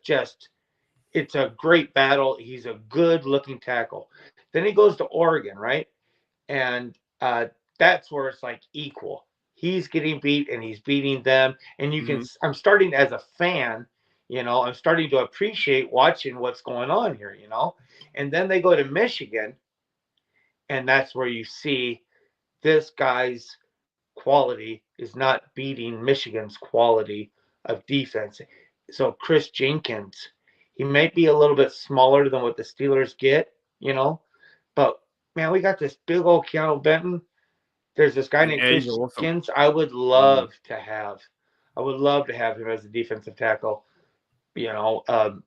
it's a great battle. He's a good looking tackle. Then he goes to Oregon, right? And that's where it's like equal. He's getting beat and he's beating them. And Hmm. I'm starting as a fan, I'm starting to appreciate watching what's going on here. And then they go to Michigan, and that's where you see this guy's quality is not beating Michigan's quality of defense. So Chris Jenkins, he might be a little bit smaller than what the Steelers get, but man, we got this big old Keanu Benton. There's this guy named Yeah, he's Chris awesome. Jenkins. I would Mm. love to have. I would love to have him as a defensive tackle. You know, um,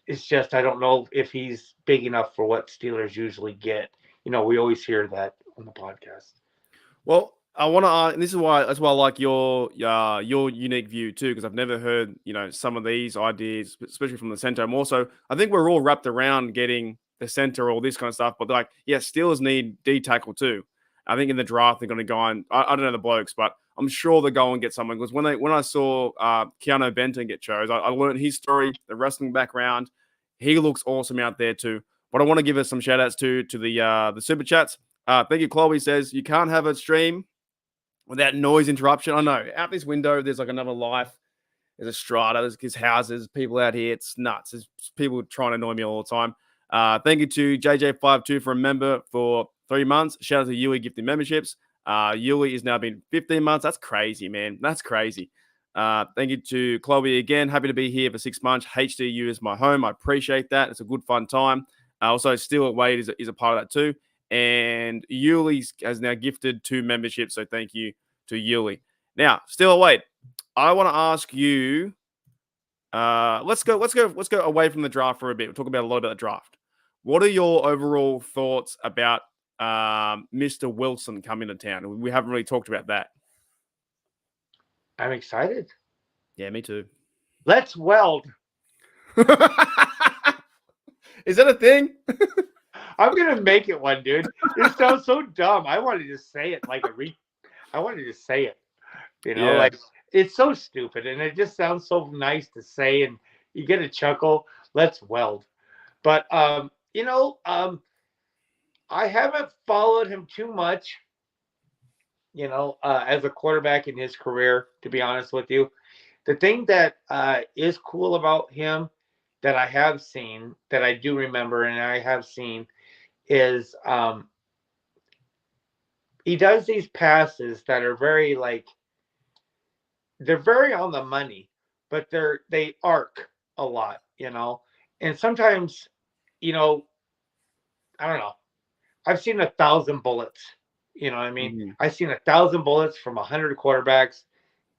it's just I don't know if he's big enough for what Steelers usually get. We always hear that on the podcast. Well, I want to, and this is why that's why I like your unique view too, because I've never heard some of these ideas, especially from the center. More so, I think we're all wrapped around getting the center, all this kind of stuff. But like, yeah, Steelers need D tackle too. I think in the draft they're going to go on. I don't know the blokes, but I'm sure they'll go and get someone because when I saw Keanu Benton get chose, I learned his story, the wrestling background. He looks awesome out there too. But I want to give us some shout outs to the super chats. Thank you, Chloe says you can't have a stream without noise interruption. I know. Out this window, there's like another life. There's a strata. There's houses. People out here. It's nuts. There's people trying to annoy me all the time. Thank you to JJ52 for a member for 3 months. Shout out to Yui gifting memberships. Yui has now been 15 months. That's crazy, man. That's crazy. Thank you to Chloe again. Happy to be here for 6 months. HDU is my home. I appreciate that. It's a good, fun time. Also, Still at Wade is a part of that too. And Yuli has now gifted 2 memberships. So thank you to Yuli. Now, Still at Wade, I want to ask you. Let's go away from the draft for a bit. We'll talk about a lot about the draft. What are your overall thoughts about Mr. Wilson coming to town? We haven't really talked about that. I'm excited. Yeah, me too. Let's weld. Is that a thing? I'm gonna make it one, dude. It sounds so dumb. I wanted to say it like I wanted to say it. Yeah. Like it's so stupid, and it just sounds so nice to say, and you get a chuckle. Let's weld. But I haven't followed him too much. As a quarterback in his career, to be honest with you, the thing that is cool about him that I have seen, that I do remember, and I have seen is he does these passes that are very they're very on the money, but they arc a lot. And sometimes, I don't know. I've seen 1,000 bullets. You know what I mean? Mm-hmm. I've seen 1,000 bullets from 100 quarterbacks.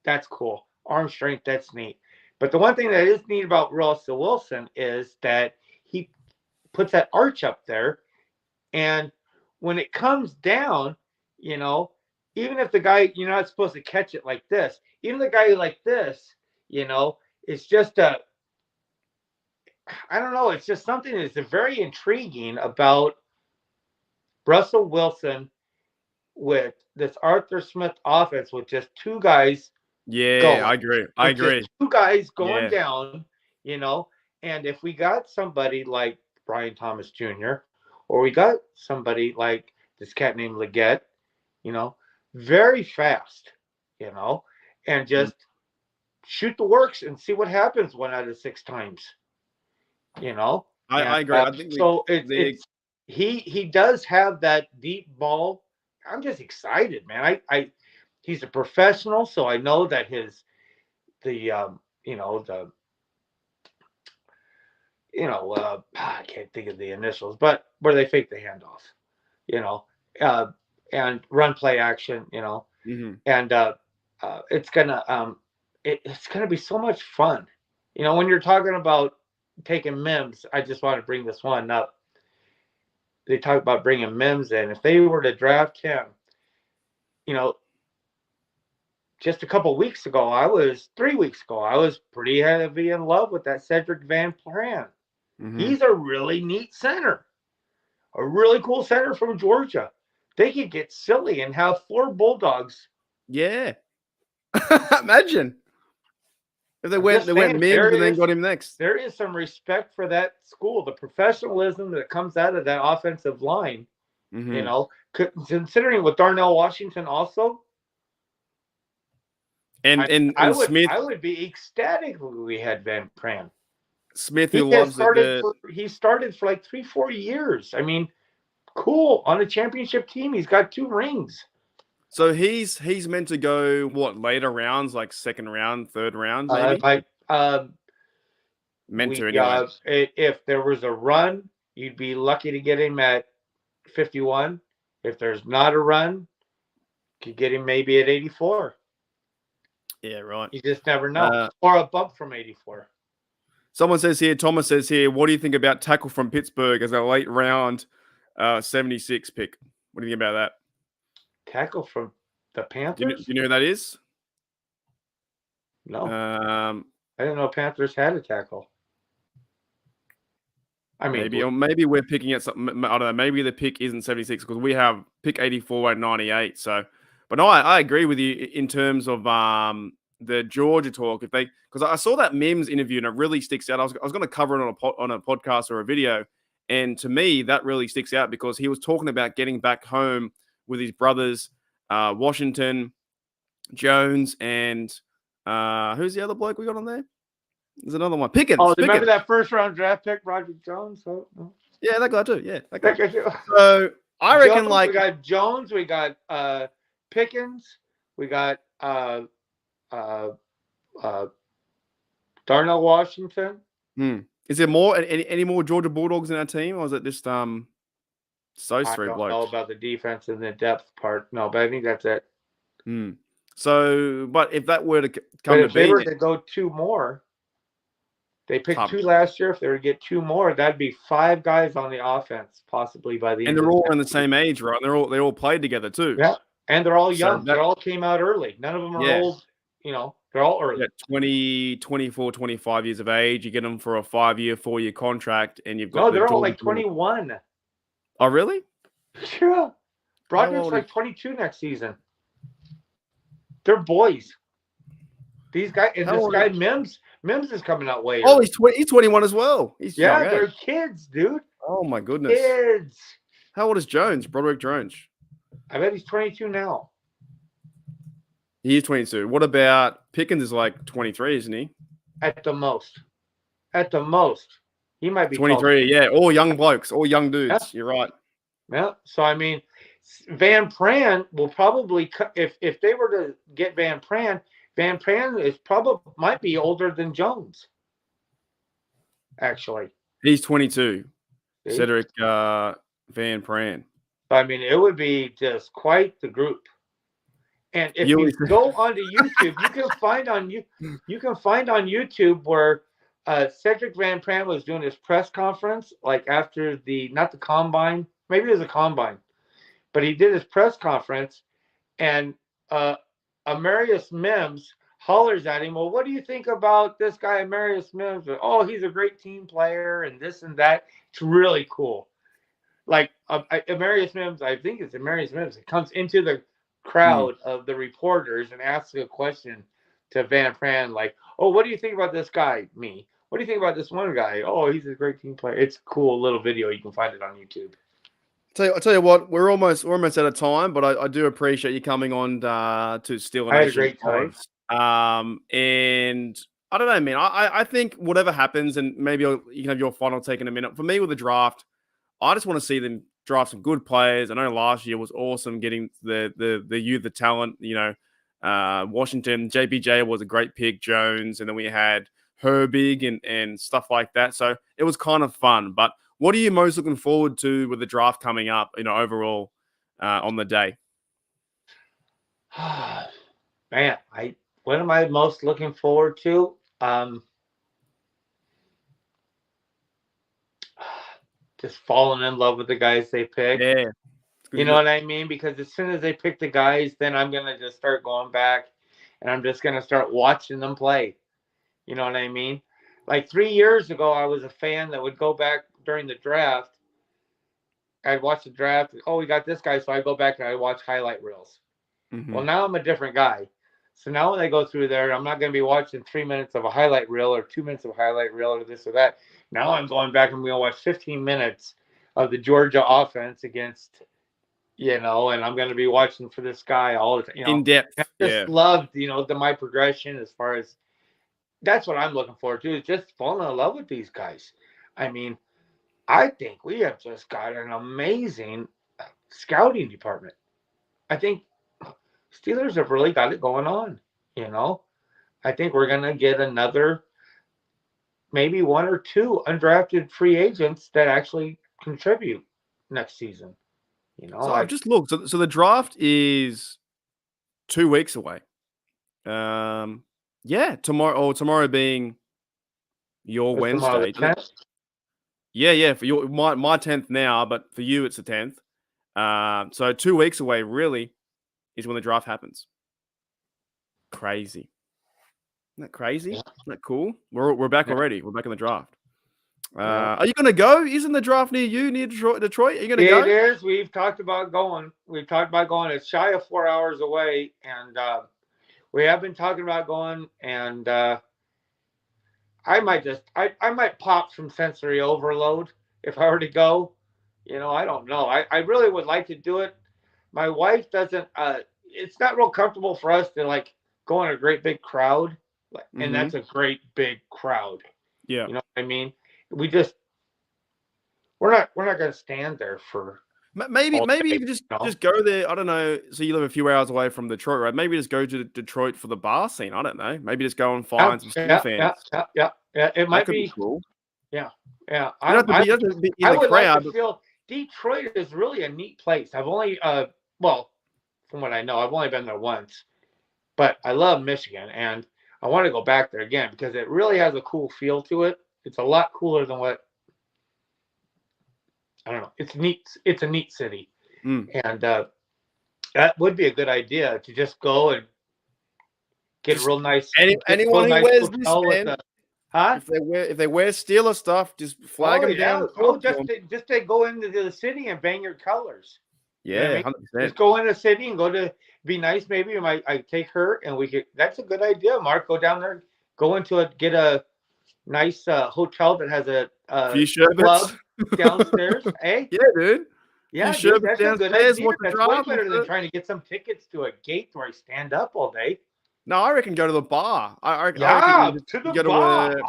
That's cool. Arm strength, that's neat. But the one thing that is neat about Russell Wilson is that he puts that arch up there, and when it comes down, even if the guy, you're not supposed to catch it like this, even the guy like this, it's just I don't know, it's just something that's very intriguing about Russell Wilson with this Arthur Smith offense with just 2 guys Yeah, going. I agree. With just 2 guys going Yeah. down, and if we got somebody like Brian Thomas Jr., or we got somebody like this cat named Leggett, very fast, and just shoot the works and see what happens 1 out of 6 times, I agree. I think so he does have that deep ball. I'm just excited, man. he's a professional, so I know that I can't think of the initials, but where they fake the handoff, you know, uh, and run play action, Mm-hmm. and it's gonna be so much fun. When you're talking about taking Mims, I just want to bring this one up. They talk about bringing Mims in. If they were to draft him, you know, just a couple weeks ago, 3 weeks ago, I was pretty heavy in love with that Cedric Van Pran. Mm-hmm. He's a really neat center, a really cool center from Georgia. They could get silly and have 4 Bulldogs. Yeah. Imagine if they went Mims and then got him next. There is some respect for that school, the professionalism that comes out of that offensive line. Mm-hmm. Considering with Darnell Washington also. And Smith, I would be ecstatic if we had Van Pran. Smith, who loves he started for like 3-4 years. I mean, cool, on a championship team. He's got 2 rings. So he's meant to go later rounds, like second round, third round, maybe. Meant to anyway. If there was a run, you'd be lucky to get him at 51. If there's not a run, you could get him maybe at 84. Yeah, right. You just never know. Or a bump from 84. Someone says here, Thomas says here, what do you think about tackle from Pittsburgh as a late round 76 pick? What do you think about that? Tackle from the Panthers? Do you know who that is? No. I didn't know Panthers had a tackle. I mean, maybe we're picking at something. I don't know. Maybe the pick isn't 76 because we have pick 84 and 98. So, but no, I agree with you in terms of the Georgia talk. Because I saw that Mims interview and it really sticks out. I was going to cover it on a podcast or a video, and to me that really sticks out because he was talking about getting back home with his brothers, Washington, Jones, and who's the other bloke we got on there? There's another one. Pickens. Oh, remember that first round draft pick, Roger Jones? Yeah, that guy too. Yeah, that guy. Too. So I reckon we got Jones, we got Pickens, we got Darnell Washington. Is there more? Any more Georgia Bulldogs in our team, or is it just those 3 blokes? I don't know about the defense and the depth part. No, but I think that's it. So, but if that were to come to be, if they were to go 2 more, they picked 2 last year. If they were to get 2 more, that'd be 5 guys on the offense, possibly by the end. And they're all in the same age, right? They all played together too. Yeah, and they're all young. They all came out early. None of them are old. They're all early. 20, 24, 25 years of age. You get them for a 5-year, 4-year contract, and you've got. No, they're all like 21. Oh, really? Yeah. Broderick's like 22 next season. They're boys. These guys and this guy Mims is coming out way. Oh, he's 21 as well. He's young, they're kids, dude. Oh my goodness. Kids. How old is Jones? Broderick Jones. I bet he's 22 now. He is 22. What about Pickens? Is like 23, isn't he? At the most. He might be 23. Yeah, all young blokes, all young dudes. Yeah. You're right. Yeah. So I mean, Van Pran will probably, if they were to get Van Pran might be older than Jones. Actually, he's 22. See? Cedric Van Pran. I mean, it would be just quite the group. And if you go onto YouTube, you can find on YouTube where Cedric Van Pran was doing his press conference, like after not the combine, maybe it was a combine, but he did his press conference, and Amarius Mims hollers at him, well, what do you think about this guy, Amarius Mims? Oh, he's a great team player and this and that. It's really cool. Like Amarius Mims, I think it's Amarius Mims. It comes into the crowd of the reporters and asks a question to Van Pran, like, oh, what do you think about this guy? Me. What do you think about this one guy? Oh, he's a great team player. It's a cool little video. You can find it on YouTube. I'll tell you what, we're almost out of time, but I do appreciate you coming on to Steel Nation. I had a great time. And I don't know, man. I think whatever happens, and maybe you can have your final take in a minute. For me, with the draft, I just want to see them draft some good players. I know last year was awesome getting the youth, the talent, Washington, JPJ was a great pick, Jones, and then we had Herbig and stuff like that. So it was kind of fun. But what are you most looking forward to with the draft coming up, overall on the day? Man, what am I most looking forward to? Just falling in love with the guys they pick. Yeah. You know what I mean? Because as soon as they pick the guys, then I'm going to just start going back and I'm just going to start watching them play. You know what I mean? Like 3 years ago, I was a fan that would go back during the draft. I'd watch the draft. Oh, we got this guy. So I go back and I watch highlight reels. Mm-hmm. Well, now I'm a different guy. So now when they go through there, I'm not going to be watching 3 minutes of a highlight reel or 2 minutes of a highlight reel or this or that. Now I'm going back and I'm going to watch 15 minutes of the Georgia offense against, and I'm going to be watching for this guy all the time. In depth. I just loved, my progression as far as that's what I'm looking forward to, is just falling in love with these guys. I mean, I think we have just got an amazing scouting department. I think Steelers have really got it going on, I think we're going to get another, maybe 1 or 2 undrafted free agents that actually contribute next season. So I've just looked. So the draft is 2 weeks away. Tomorrow being your Wednesday. Yeah, for your my 10th now, but for you it's the 10th. So 2 weeks away really is when the draft happens. Crazy. Isn't that crazy? Isn't that cool? We're back already. We're back in the draft. Are you going to go? Isn't the draft near you, near Detroit? Are you going to go? It is. We've talked about going. It's shy of 4 hours away, and we have been talking about going. And I might pop some sensory overload if I were to go. I don't know. I really would like to do it. My wife doesn't. It's not real comfortable for us to go in a great big crowd, and that's a great big crowd. Yeah, you know what I mean. We're not going to stand there for. Maybe you could just go there. I don't know. So you live a few hours away from Detroit, right? Maybe just go to Detroit for the bar scene. I don't know. Maybe just go and find some Steelers fans. Yeah. It might be cool. Yeah. I would like to feel Detroit is really a neat place. I've only, from what I know, I've only been there once, but I love Michigan and I want to go back there again because it really has a cool feel to it. It's a lot cooler than what. I don't know. It's neat. It's a neat city, and that would be a good idea to just go and get a real nice. Anyone who wears this, man, if they wear Steeler stuff, just flag them down. Just to go into the city and bang your colors. Yeah, 100%. Just go in the city and go to be nice. Maybe I take her and we could. That's a good idea, Mark. Go down there, get a nice hotel that has a few sherbets club downstairs. Hey, yeah, dude. Yeah, dude, that's a good idea. That's way better than trying to get some tickets to a gate where I stand up all day. No, I reckon go to the bar. I reckon to the bar.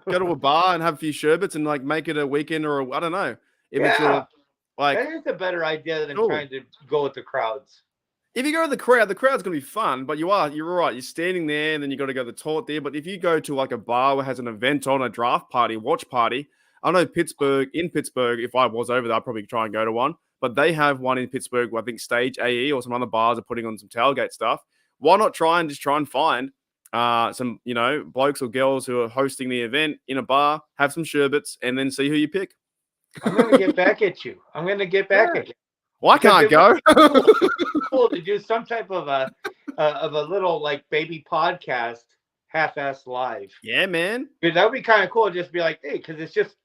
Go to a bar and have a few sherbets and make it a weekend or I don't know. It's that is a better idea than trying to go with the crowds. If you go to the crowd's going to be fun, but you're right. You're standing there and then you got to go to the toilet there. But if you go to a bar where has an event on, a draft party, watch party, I know in Pittsburgh, if I was over there, I'd probably try and go to one. But they have one in Pittsburgh, I think Stage AE or some other bars are putting on some tailgate stuff. Why not try and find some, blokes or girls who are hosting the event in a bar, have some sherbets, and then see who you pick. I'm going to get back at you. At you. Well, I can't go. Cool to do some type of a little baby podcast, half-assed live. Yeah, man. Because that would be kind of cool. Just be like, hey, because it's just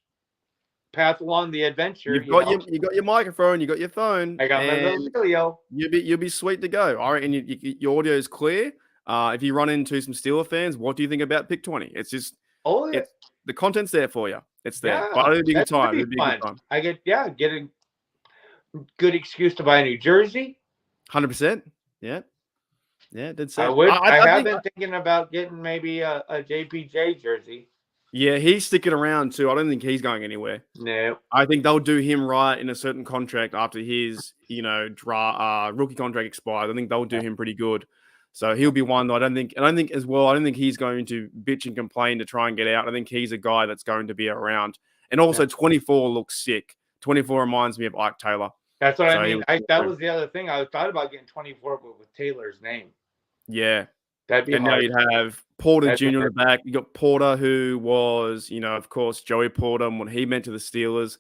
path along the adventure. You got your microphone, you got your phone. I got my little video. You'll be sweet to go. All right, and your audio is clear. If you run into some Steeler fans, what do you think about Pick 20? It's just the content's there for you. It's there. Yeah, but it'd be a good time. It'd be fun. I get a good excuse to buy a new jersey. 100%. Yeah. Yeah, did say. I have been thinking about getting maybe a JPJ jersey. Yeah, he's sticking around too. I don't think he's going anywhere. No. I think they'll do him right in a certain contract after his, rookie contract expires. I think they'll do him pretty good. So he'll be one that I don't think as well. I don't think he's going to bitch and complain to try and get out. I think he's a guy that's going to be around. And also, 24 looks sick. 24 reminds me of Ike Taylor. That's what So I he mean. was That was the other thing. I thought about getting 24, but with Taylor's name. Yeah. That'd be And now hard. you'd have Porter That'd be Jr. in the hard. back. You got Porter, who was, of course, Joey Porter and what he meant to the Steelers.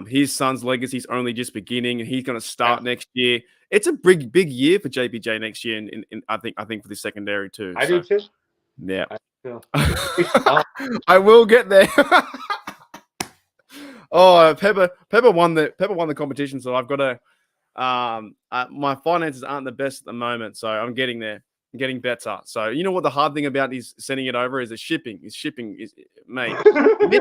His son's legacy is only just beginning, and he's going to start next year. It's a big year for JPJ next year, and I think for the secondary too. I do too. Yeah, I I will get there. Oh, Pepper won the competition, so I've got to. My finances aren't the best at the moment, so I'm getting there. I'm getting better. So you know what the hard thing about is sending it over is the shipping. Mate.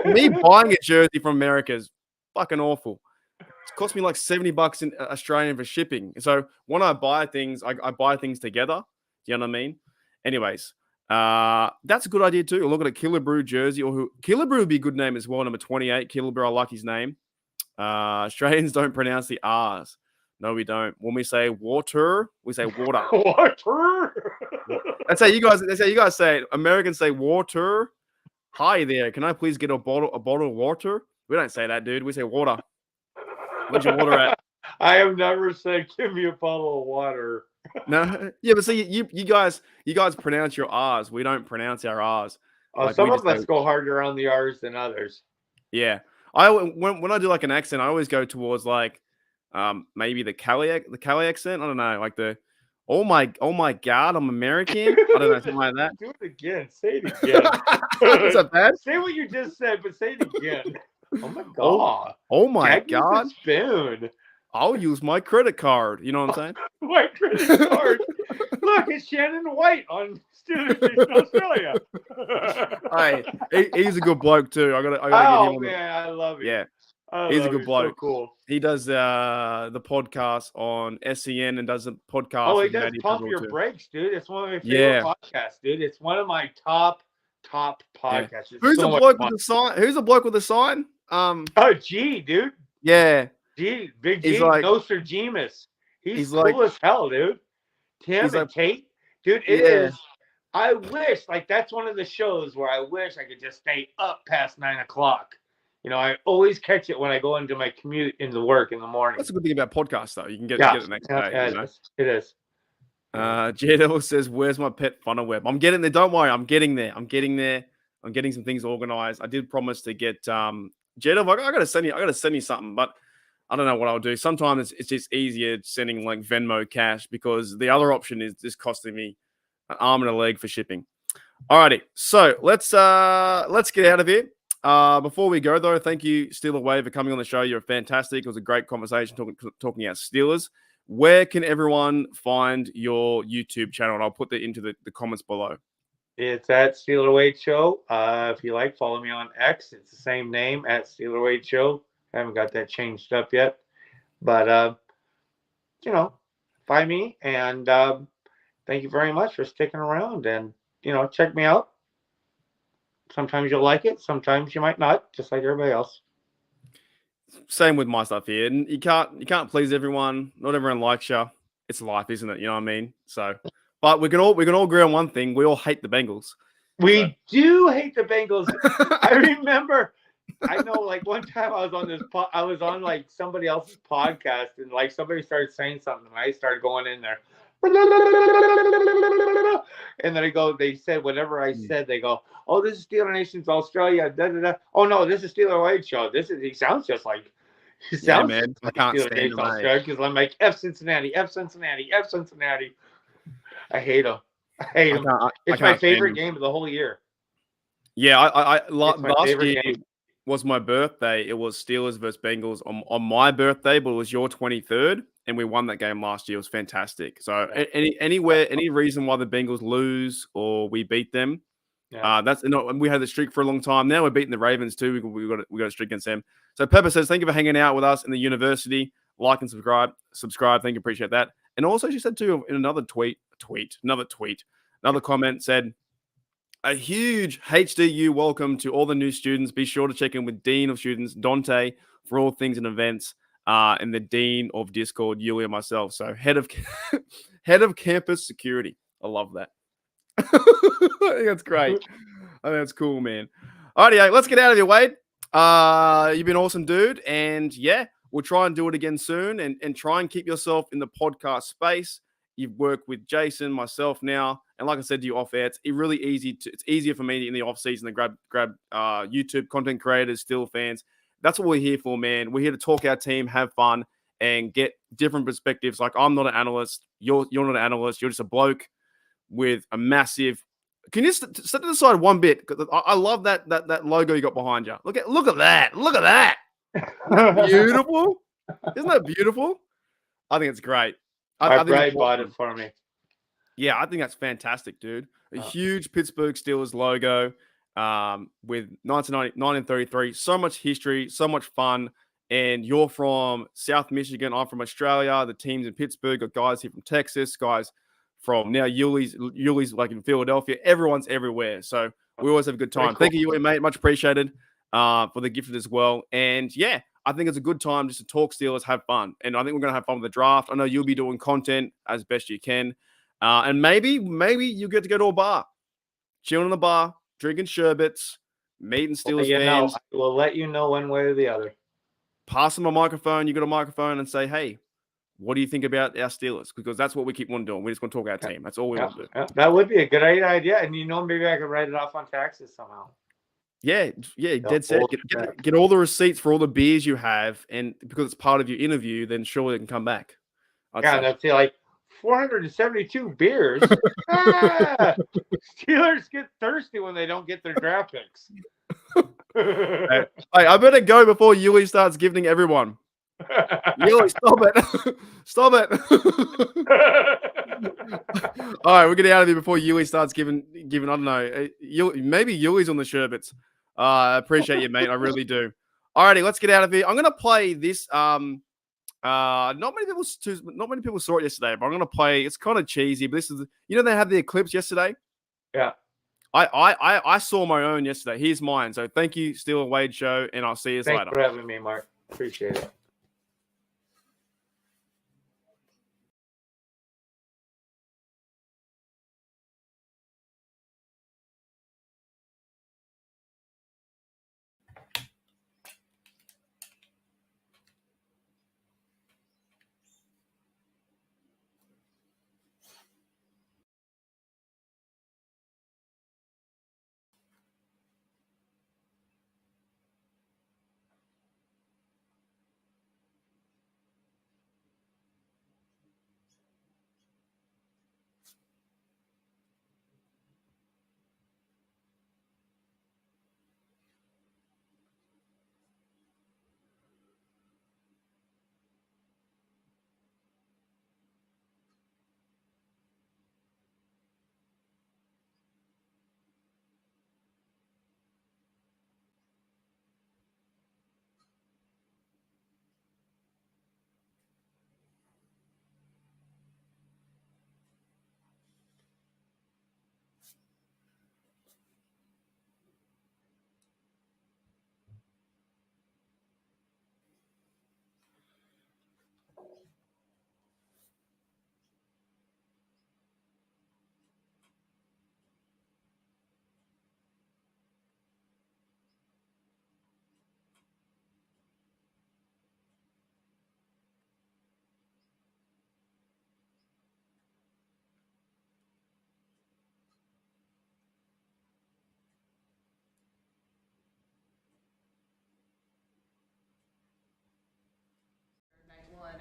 me buying a jersey from America is fucking awful. It cost me like $70 in Australian for shipping. So when I buy things, I buy things together. Do you know what I mean? Anyways, that's a good idea too. Look at a Killebrew jersey, Killebrew would be a good name as well. Number 28, Killebrew. I like his name. Australians don't pronounce the R's. No, we don't. When we say water, we say water. Water. That's how you guys say it. Americans say water. Hi there. Can I please get a bottle of water? We don't say that, dude. We say water. Where's your water at? I have never said, "Give me a bottle of water." No, yeah, but see, you guys pronounce your R's. We don't pronounce our R's. Some of us go harder on the R's than others. Yeah, when I do like an accent, I always go towards like maybe the Cali accent. I don't know, like the oh my God, I'm American. I don't know, something like that. Do it again. Say it again. Is that bad? Say what you just said, but say it again. Oh my God. Oh my Jack God. used a spoon. I'll use my credit card. You know what I'm saying? My credit card. Look, it's Shannon White on Student in Australia. Hey, he's a good bloke too. I gotta Oh get him man, I love it. Yeah. I He's a love good it. bloke. So cool. He does the podcast on SEN and does a podcast. Oh, he with does Maddie Pump Pizzle Your too. Brakes, dude. It's one of my favorite podcasts, dude. It's one of my top podcasts. Yeah. Who's the bloke with the sign? Who's the bloke with the sign? Oh, G, dude. Yeah. G, Big G, He's like, Nostradamus. He's cool like, as hell, dude. Tim and like, Kate, dude. It is. I wish, like, that's one of the shows where I wish I could just stay up past 9 o'clock. You know, I always catch it when I go into my commute into work in the morning. That's a good thing about podcasts, though. You can get it next day. Yeah, you know? It is. J-Devil says, "Where's my pet funnel web?" I'm getting there. Don't worry. I'm getting there. I'm getting some things organized. I did promise to get J-Devil. I gotta send you something, but I don't know what I'll do. Sometimes it's just easier sending like Venmo cash because the other option is just costing me an arm and a leg for shipping. Alrighty, so let's get out of here. Before we go though, thank you Steeler Wave for coming on the show. You're fantastic. It was a great conversation talking about Steelers. Where can everyone find your YouTube channel? And I'll put that into the comments below. It's at Steeler Wade Show. If you like, follow me on X. It's the same name, at Steeler Wade Show. I haven't got that changed up yet. But, find me. And thank you very much for sticking around. And, check me out. Sometimes you'll like it. Sometimes you might not, just like everybody else. Same with my stuff here. And you can't please everyone. Not everyone likes you. It's life, isn't it? You know what I mean? So, but we can all agree on one thing. We all hate the Bengals. We do hate the Bengals. I remember. I know, like one time I was on like somebody else's podcast, and like somebody started saying something, and I started going in there, and then they said whatever I said, they go, "Oh, this is Steeler Nation's Australia." Da, da, da. Oh no, this is Steeler Wade Show. He sounds just like. Man. I can't stand him. Because I'm like F Cincinnati. I hate him. It's my favorite game of the whole year. Yeah, last year was my birthday. It was Steelers versus Bengals on my birthday, but it was your 23rd, and we won that game last year. It was fantastic. So any reason why the Bengals lose or we beat them, we had the streak for a long time. Now we're beating the Ravens too. We got a streak against them. So Pepper says, "Thank you for hanging out with us in the university. Like and subscribe. Thank you, appreciate that." And also, she said too in another another comment said, "A huge HDU welcome to all the new students. Be sure to check in with Dean of Students, Dante, for all things and events, and the Dean of Discord, Yulia, myself. So head of campus security. I love that. I think that's great. I think that's cool, man. Alrighty, let's get out of here, Wade. You've been awesome, dude. And yeah, we'll try and do it again soon and try and keep yourself in the podcast space. You've worked with Jason, myself now. And like I said to you off air, it's really easy it's easier for me in the off season to grab YouTube content creators, still fans. That's what we're here for, man. We're here to talk our team, have fun, and get different perspectives. Like, I'm not an analyst. You're not an analyst. You're just a bloke with a massive. Can you set it aside one bit? I love that logo you got behind you. Look at that. Look at that. Beautiful. Isn't that beautiful? I think it's great. My bride bought it for me. Yeah, I think that's fantastic, dude. A huge Pittsburgh Steelers logo with 1933. So much history, so much fun. And you're from South Michigan. I'm from Australia. The team's in Pittsburgh. Got guys here from Texas, guys from now Yuli's like in Philadelphia. Everyone's everywhere. So we always have a good time. Cool. Thank you, Yuli, mate. Much appreciated for the gift as well. And yeah, I think it's a good time just to talk Steelers, have fun. And I think we're going to have fun with the draft. I know you'll be doing content as best you can. And maybe you get to go to a bar, chilling in the bar, drinking sherbets, meeting Steelers fans. We'll let you know one way or the other. Pass them a microphone. You got a microphone and say, hey, what do you think about our Steelers? Because that's what we keep on doing. We just want to talk our team. That's all we want to do. That would be a good idea. And maybe I could write it off on taxes somehow. Yeah, dead set. Get all the receipts for all the beers you have, and because it's part of your interview, then surely they can come back. That's like 472 beers. Steelers get thirsty when they don't get their draft picks. Hey, I better go before Yuli starts giving everyone. Yuli, stop it. Stop it. All right, we'll get out of here before Yuli starts giving. I don't know. Maybe Yuli's on the sherbets. I appreciate you, mate. I really do. Alrighty, let's get out of here. I'm gonna play this. Not many people saw it yesterday, but I'm gonna play. It's kind of cheesy, but this is. They had the eclipse yesterday. Yeah. I saw my own yesterday. Here's mine. So thank you, Steeler Wade Show, and I'll see you later. Thanks for having me, Mark. Appreciate it.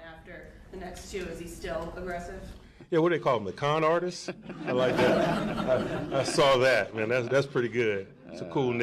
After the next two, is he still aggressive? Yeah, what do they call him? The con artist? I like that. I saw that, man. That's pretty good. It's a cool name.